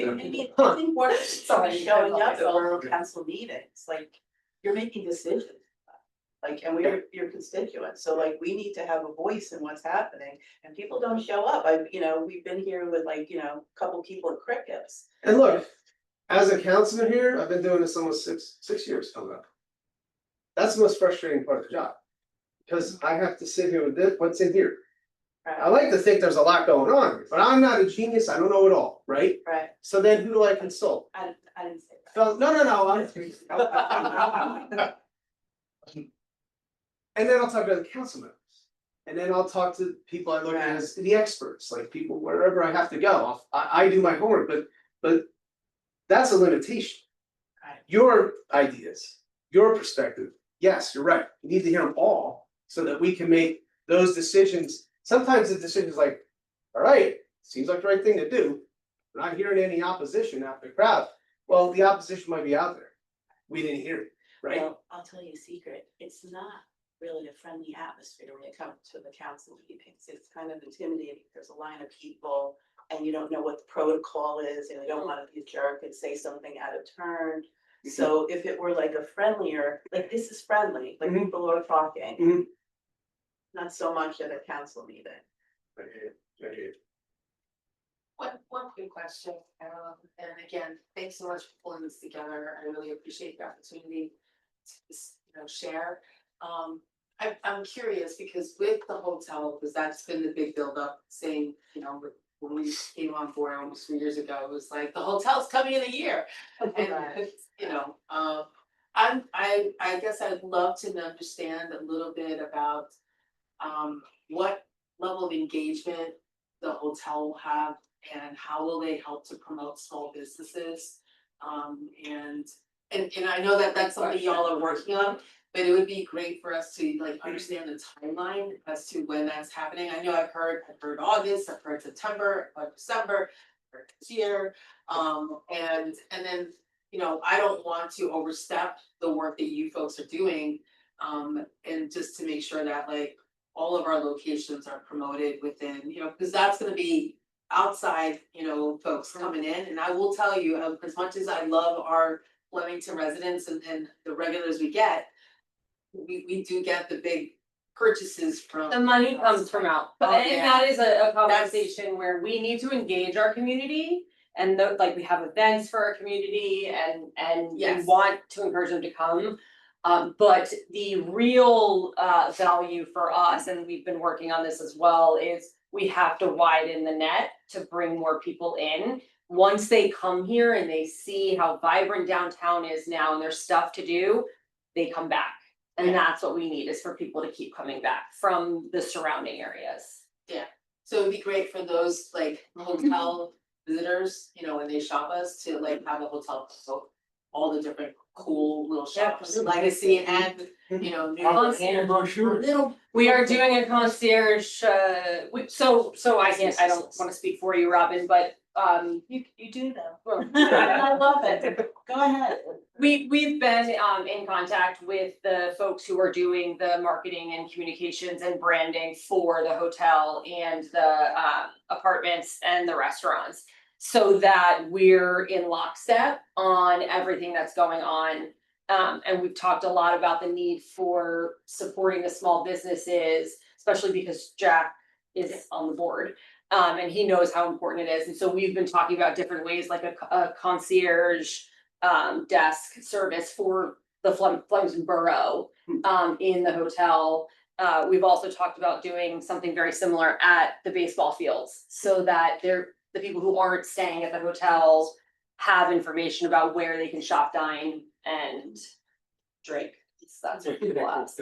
I mean, I think what Sorry, showing up at myself. borough council meetings, like, you're making decisions. Like, and we're your constituents, so like, we need to have a voice in what's happening, and people don't show up. We've been here with like, a couple people at crickets. And look, as a councilman here, I've been doing this almost six years coming up. That's the most frustrating part of the job. Because I have to sit here with this, what's in here. I like to think there's a lot going on, but I'm not a genius, I don't know it all, right? Right, So then who do I consult? I didn't say that. So, no, and then I'll talk to the council members. And then I'll talk to people I look at as the experts, like people wherever I have to go, I do my homework, but that's a limitation. Right. Your ideas, your perspective, yes, you're right, you need to hear them all, so that we can make those decisions. Sometimes the decision is like, all right, seems like the right thing to do, we're not hearing any opposition out of the crowd, well, the opposition might be out there, we didn't hear it, right? Well, I'll tell you a secret, it's not really a friendly atmosphere when you come to the council meetings. It's kind of intimidating. There's a line of people and you don't know what the protocol is and you don't want to be a jerk and say something out of turn. So if it were like a friendlier, like this is friendly, like people are talking. Not so much at a council meeting. One quick question, and again, thanks so much for pulling this together, I really appreciate the opportunity to share. I'm curious, because with the hotel, because that's been the big buildup, saying, when we came on board almost 3 years ago, it was like, the hotel's coming in a year. And, I guess I'd love to understand a little bit about, what level of engagement the hotel will have, and how will they help to promote small businesses? And I know that that's something y'all are working on, but it would be great for us to like understand the timeline as to when that's happening. I know I've heard August, I've heard September, I've heard December, I've heard this year. And then, I don't want to overstep the work that you folks are doing. And just to make sure that like all of our locations are promoted within, because that's gonna be outside, folks coming in. And I will tell you, as much as I love our Flemington residents and the regulars we get, we do get the big purchases from. The money comes from out, but Oh, and yeah. that is a conversation where we need to engage our community. And like we have events for our community and we Yes. want to encourage them to come. But the real value for us, and we've been working on this as well, is we have to widen the net to bring more people in. Once they come here and they see how vibrant downtown is now and there's stuff to do, they come back. And that's what we need, is for people to keep coming back from the surrounding areas. So it'd be great for those like hotel visitors, when they shop us, to like have a hotel, so all the different cool little shops, legacy and, little. We are doing a concierge, so I don't wanna speak for you, Robin, but You do though. well, I love it. Go ahead. we've been in contact with the folks who are doing the marketing and communications and branding for the hotel and the apartments and the restaurants. So that we're in lockstep on everything that's going on. And we've talked a lot about the need for supporting the small businesses, especially because Jack is on the board. And he knows how important it is. And so we've been talking about different ways, like a concierge desk service for the Flemington Borough in the hotel. We've also talked about doing something very similar at the baseball fields, so that the people who aren't staying at the hotels have information about where they can shop, dine, and drink. That's what people ask.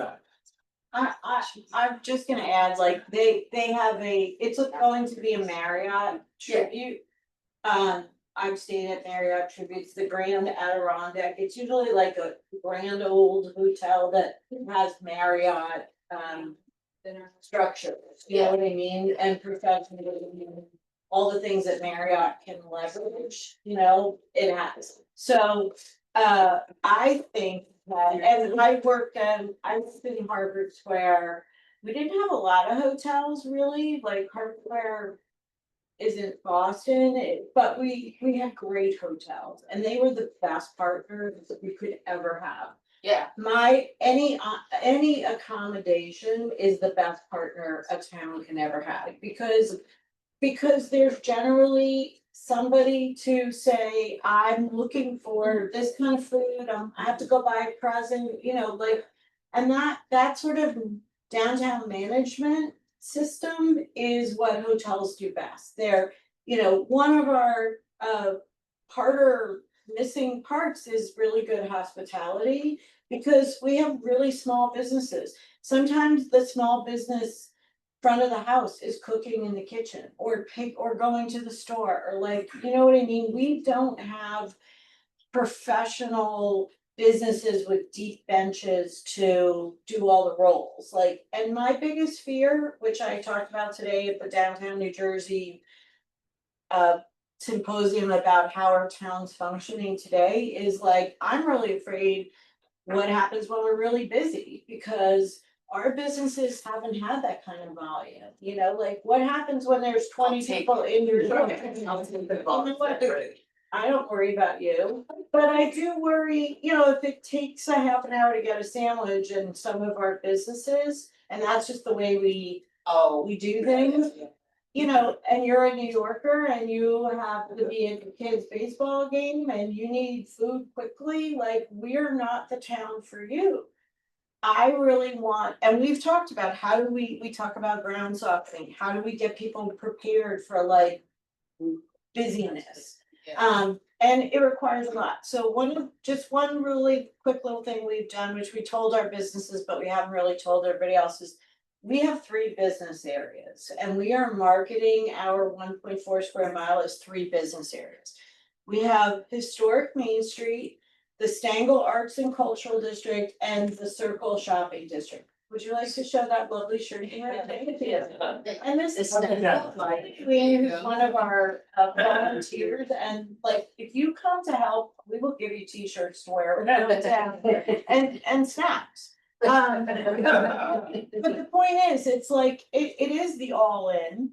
I'm just gonna add, like, they have it's going to be a Marriott tribute. I've stayed at Marriott Tributes, the Grand Adirondack, it's usually like a grand old hotel that has Marriott, structures, you know what I mean, and professional. All the things that Marriott can leverage, you know, it has, so, I think that, and I worked in Harvard Square. We didn't have a lot of hotels really, like Harvard Square isn't Boston, but we had great hotels and they were the best partners that we could ever have. Yeah, Any accommodation is the best partner a town can ever have, because there's generally somebody to say, I'm looking for this kind of food, I have to go buy a present, you know, like. And that sort of downtown management system is what hotels do best. They're, you know, one of our harder missing parts is really good hospitality, because we have really small businesses. Sometimes the small business front of the house is cooking in the kitchen or going to the store, or like, you know what I mean? We don't have professional businesses with deep benches to do all the roles, like, and my biggest fear, which I talked about today at the downtown New Jersey symposium about how our town's functioning today, is like, I'm really afraid what happens when we're really busy, because our businesses haven't had that kind of volume, you know, like, what happens when there's 20 people in your shop? I don't worry about you, but I do worry, you know, if it takes a half an hour to get a sandwich in some of our businesses, and that's just the way we do things. You know, and you're a New Yorker and you have to be at the kids' baseball game and you need food quickly, like, we're not the town for you. I really want, and we've talked about, how do we talk about ground softening, how do we get people prepared for like busyness? And it requires a lot, so one really quick little thing we've done, which we told our businesses, but we haven't really told everybody else, is we have 3 business areas and we are marketing our 1.4 square mile as 3 business areas. We have historic Main Street, the Stangl Arts and Cultural District, and the Circle Shopping District. Would you like to show that lovely shirt you have? And this is Queen, who's one of our volunteers, and like, if you come to help, we will give you t-shirts to wear around town and snacks. But the point is, it's like, it is the all-in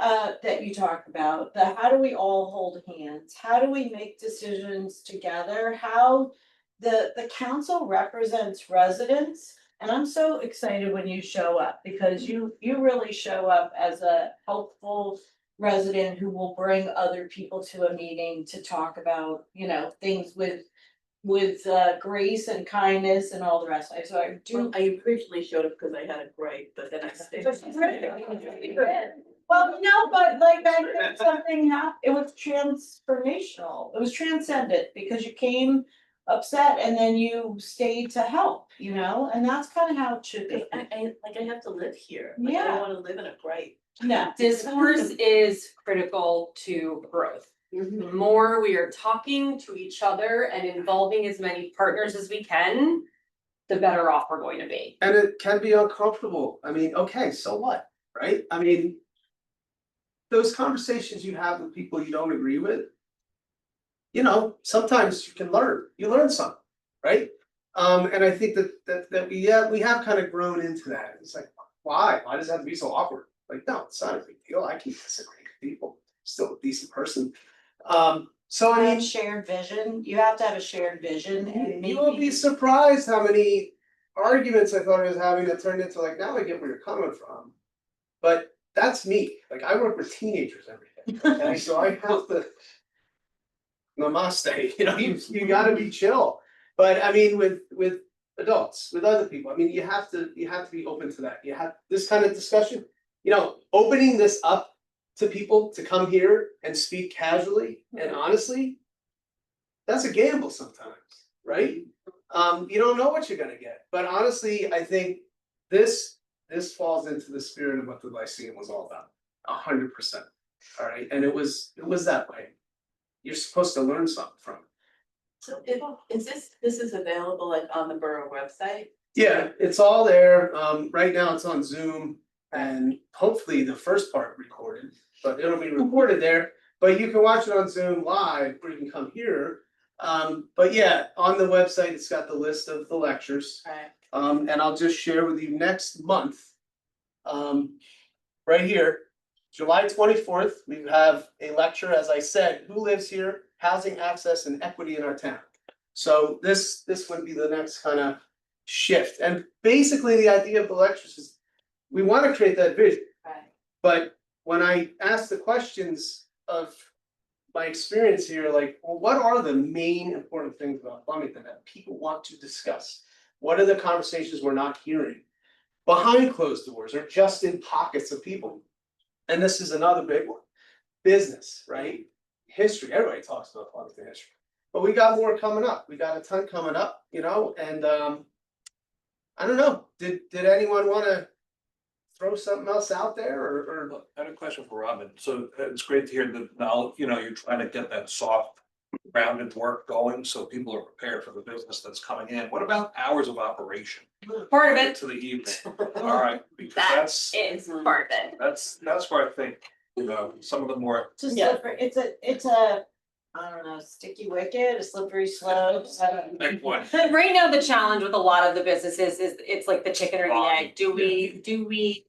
that you talk about, the how do we all hold hands, how do we make decisions together, how the council represents residents. And I'm so excited when you show up, because you really show up as a helpful resident who will bring other people to a meeting to talk about, you know, things with grace and kindness and all the rest. So I do. I originally showed up because I had a gripe, but then I stayed. Well, no, but like, I think something happened, it was transformational, it was transcendent, because you came upset and then you stayed to help, you know, and that's kind of how it should be. I have to live here, like, I Yeah. don't wanna live in a gripe. No. Discourse is critical to growth. The more we are talking to each other and involving as many partners as we can, the better off we're going to be. And it can be uncomfortable. I mean, okay, so what, right? I mean, those conversations you have with people you don't agree with, you know, sometimes you learn something, right? And I think that we have kind of grown into that. It's like, why does it have to be so awkward? Like, no, it's not a big deal. I can disagree with people, still a decent person. So I mean, Shared vision, you have to have a shared vision, and you will be surprised how many arguments I thought I was having that turned into like, now I get where you're coming from. But that's me, like, I work with teenagers every day, okay, so I have to. Namaste, you know, you gotta be chill, but I mean, with adults, with other people, I mean, you have to be open to that, you have this kind of discussion. You know, opening this up to people to come here and speak casually and honestly, that's a gamble sometimes, right? You don't know what you're gonna get, but honestly, I think this falls into the spirit of what the Lyceum was all about, 100%. all right, and it was that way. You're supposed to learn something from it. So this is available like on the borough website? Yeah, it's all there, right now it's on Zoom, and hopefully the first part recorded, but it'll be recorded there. But you can watch it on Zoom live, or you can come here, but yeah, on the website, it's got the list of the lectures. Right. And I'll just share with you next month. Right here, July 24th, we have a lecture, as I said, who lives here, housing access and equity in our town. So this would be the next kind of shift, and basically the idea of the lectures is we want to create that vision. Right. But when I ask the questions of my experience here, like, well, what are the main important things about Flemington that people want to discuss? What are the conversations we're not hearing behind closed doors or just in pockets of people? And this is another big one. Business, right? History, everybody talks about Flemington history. But we got more coming up. We got a ton coming up, you know, and I don't know, did anyone wanna throw something else out there or? Look, I had a question for Robin. So it's great to hear that now, you know, you're trying to get that soft grounded work going, so people are prepared for the business that's coming in. What about hours of operation Part of it to the evening? All right, because That that's, is part of it. that's where I think, you know, some of the more, It's a Yeah. slippery, it's a, I don't know, sticky wicket, a slippery slope. big one. Right now, the challenge with a lot of the businesses is it's like the chicken or the egg. Do we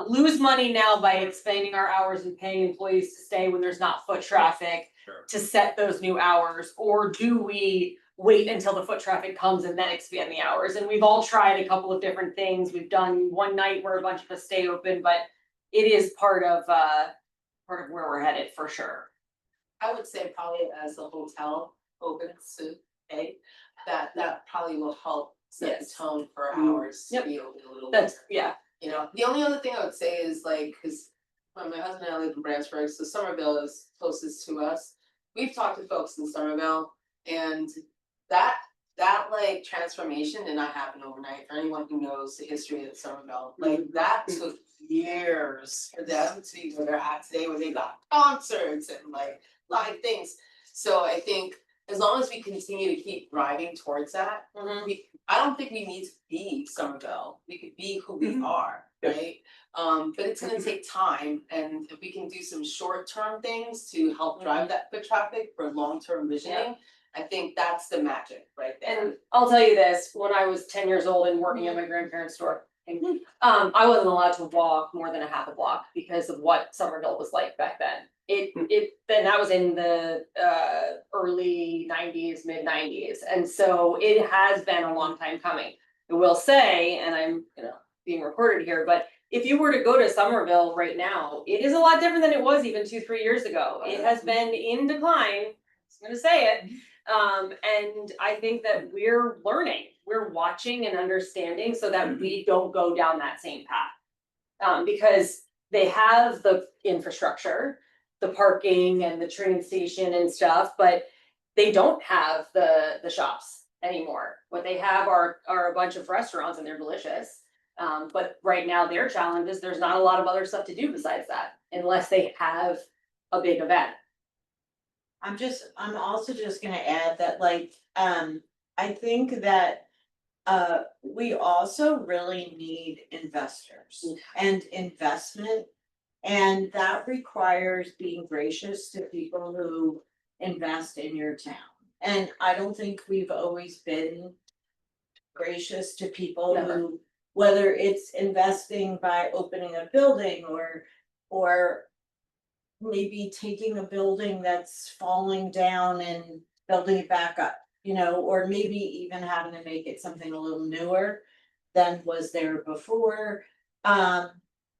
lose money now by expanding our hours and paying employees to stay when there's not foot traffic Sure. to set those new hours? Or do we wait until the foot traffic comes and then expand the hours? And we've all tried a couple of different things. We've done one night where a bunch of us stay open, but it is part of where we're headed for sure. I would say probably as the hotel opens to pay, that probably will help set the Yes. tone for Mhm. hours to Yep. be open a little bit. That's, yeah. You know, the only other thing I would say is like, cause when my husband and I live in Brandsburg, so Somerville is closest to us. We've talked to folks in Somerville and that like transformation did not happen overnight. For anyone who knows the history of Somerville, like that took years for them to be where they're at today, where they got concerts and like live things. So I think as long as we continue to keep driving towards that, I don't think we need to be Somerville, we could be who we are, Yeah. right? But it's gonna take time, and if we can do some short-term things to help drive that foot traffic for long-term visioning, I think that's the magic right there. And I'll tell you this, when I was 10 years old and working at my grandparents' store, I wasn't allowed to walk more than a half a block because of what Somerville was like back then. Then that was in the early 90s, mid 90s, and so it has been a long time coming. I will say, and I'm, you know, being recorded here, but if you were to go to Somerville right now, it is a lot different than it was even 2-3 years ago. It has been in decline, I'm gonna say it. And I think that we're learning, we're watching and understanding so that we don't go down that same path. Because they have the infrastructure, the parking and the train station and stuff, but they don't have the shops anymore. What they have are a bunch of restaurants and they're delicious. But right now their challenge is there's not a lot of other stuff to do besides that, unless they have a big event. I'm also just gonna add that like, I think that we also really need investors and investment. And that requires being gracious to people who invest in your town. And I don't think we've always been gracious to people Never. who, whether it's investing by opening a building or maybe taking a building that's falling down and building it back up, you know, or maybe even having to make it something a little newer than was there before.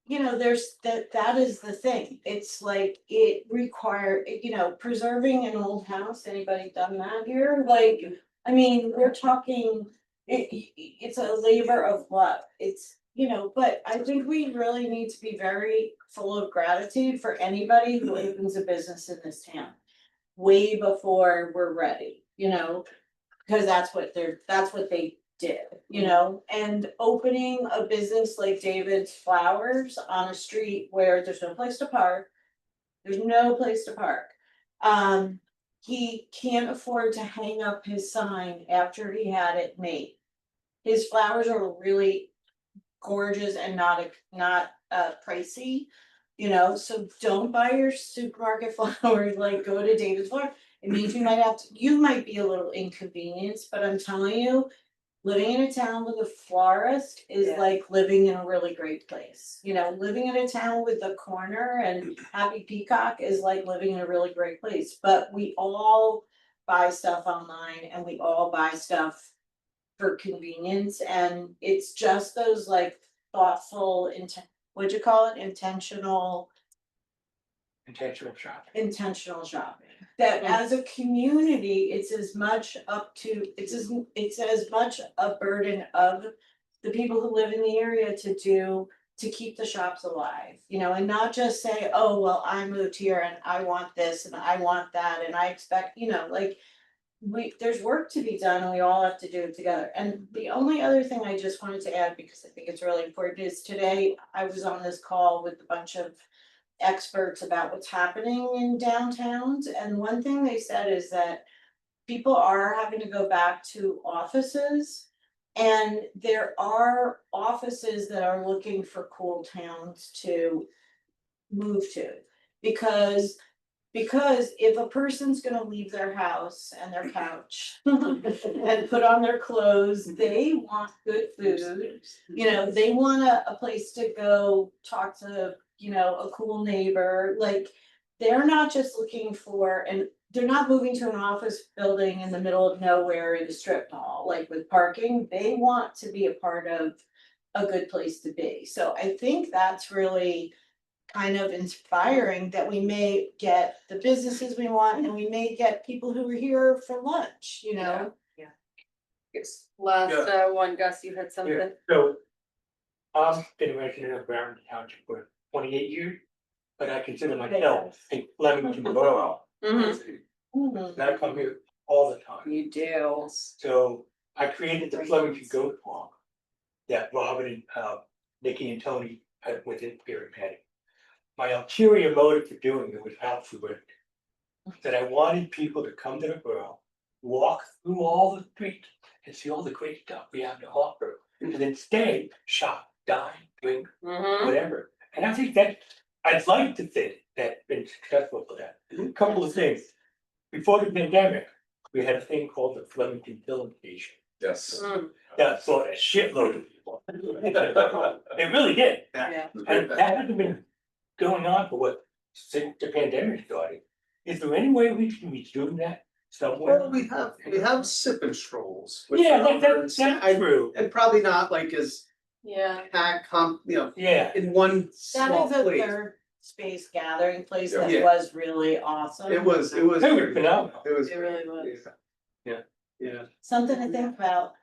You know, there's that is the thing. It's like it require, you know, preserving an old house. Anybody done that here? Like, I mean, we're talking, it's a labor of love. It's, you know, but I think we really need to be very full of gratitude for anybody who opens a business in this town. Way before we're ready, you know, because that's what they did, you know, and opening a business like David's Flowers on a street where there's no place to park. There's no place to park. He can't afford to hang up his sign after he had it made. His flowers are really gorgeous and not pricey. You know, so don't buy your supermarket flowers, like go to David's Farm. It means you might be a little inconvenienced, but I'm telling you, living in a town with a florist is Yeah. like living in a really great place. You know, living in a town with a corner and Happy Peacock is like living in a really great place. But we all buy stuff online and we all buy stuff for convenience, and it's just those like thoughtful what'd you call it? Intentional Intentional shopping. that as a community, it's as much it's as much a burden of the people who live in the area to keep the shops alive, you know, and not just say, oh, well, I moved here and I want this and I want that and I expect, you know, like there's work to be done and we all have to do it together. And the only other thing I just wanted to add, because I think it's really important, is today I was on this call with a bunch of experts about what's happening in downtowns, and one thing they said is that people are having to go back to offices. And there are offices that are looking for cool towns to move to. Because if a person's gonna leave their house and their couch and put on their clothes, they want good food. You know, they want a place to go talk to, you know, a cool neighbor, like, they're not just looking for, and they're not moving to an office building in the middle of nowhere in a strip mall, like with parking, they want to be a part of a good place to be. So I think that's really kind of inspiring, that we may get the businesses we want and we may get people who are here for lunch, you know? Yes. Last one, Gus, you had something? So, I've been resident of Barron Township for 28 years, but I consider myself a Flemington borough. Mhm. Mhm. And I come here all the time. You do. So I created the Flemington Goat Farm that Robin and Nikki and Tony had within Pyramid. My ulterior motive for doing it was altruistic. That I wanted people to come to the borough, walk through all the streets and see all the great stuff we have to offer, and then stay, shop, dine, drink, Mhm. whatever. And I think that, I'd like to think that's been successful for that. A couple of things. Before the pandemic, we had a thing called the Flemington Filling Station. Yes. Mm. That saw a shitload of people. It really did. Yeah. And that hasn't been going on for what, since the pandemic started. Is there any way we can resume that somewhere? Well, we have sip and strolls. which Yeah, are- that's true. And probably not like as Yeah. packed, you know, Yeah, in one That small is a place. third space gathering place that Yeah. was really awesome. It was. it was phenomenal. It was. It really was. Yeah. Something to think about.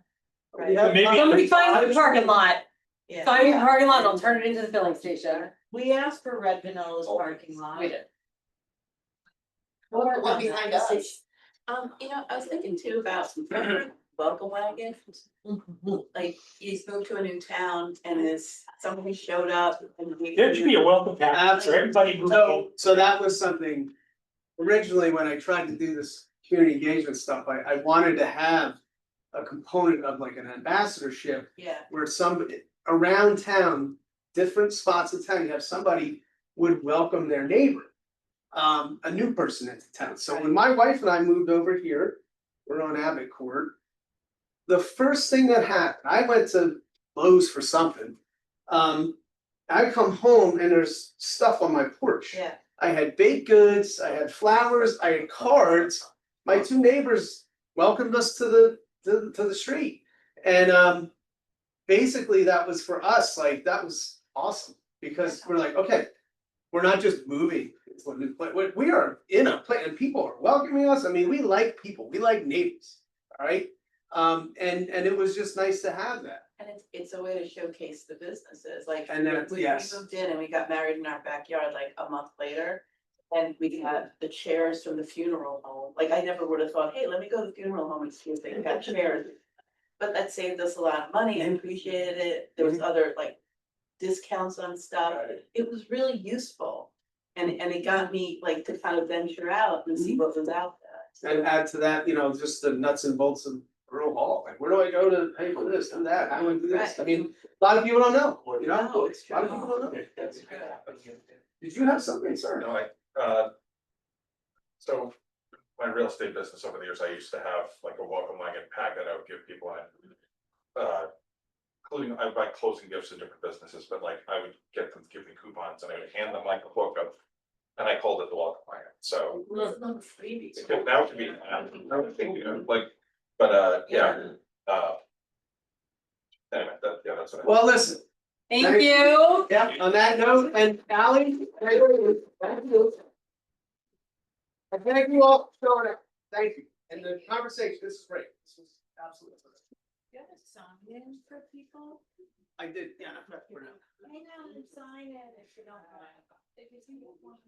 We have- Maybe- Somebody find me a parking lot, Yeah. find me a parking lot and I'll turn it into the filling station. We asked for Red Vanilla's parking lot. We did. Or one behind us. You know, I was thinking too about welcome wagon, like you moved to a new town and somebody showed up and we. There should be a welcome package for everybody who. So that was something, originally, when I tried to do this community engagement stuff, I wanted to have a component of like an ambassadorship Yeah. where somebody around town, different spots of town, you have somebody would welcome their neighbor. A new person into town. So when my wife and I moved over here, we're on Abbott Court. The first thing that happened, I went to Lowe's for something. I come home and there's stuff on my porch. Yeah. I had baked goods, I had flowers, I had cards. My two neighbors welcomed us to the street. And basically that was for us, like, that was awesome. Because we're like, okay, we're not just moving. We are in a place and people are welcoming us. I mean, we like people, we like neighbors, all right? And it was just nice to have that. And it's a way to showcase the businesses, like. And then, we yes. moved in and we got married in our backyard like a month later. And we had the chairs from the funeral home, like I never would have thought, hey, let me go to the funeral home and see if they got chairs. But that saved us a lot of money, I appreciated it, there was other like discounts on stuff, it was really useful. And it got me like to kind of venture out and see what was out there. And add to that, you know, just the nuts and bolts of rural hall, like, where do I go to pay for this and that, how do I do this? I mean, a lot of people don't know, you know, No, it's a lot of people don't know. Did you have something, sir? No, so my real estate business over the years, I used to have like a welcome wagon packet I would give people and including, I buy closing gifts to different businesses, but like I would get them to give me coupons and I would hand them like a book of, and I called it the welcome wagon, so. Now it could be, you know, like, but yeah, anyway, that's what I. Well, listen, Thank you. yeah, on that note, and Ally, thank you. And thank you all for showing up, thank you, and the conversation, this is great, this was absolutely great. You have a sign in for people? I did, yeah, for now. I know, sign in if you don't mind. If you see one.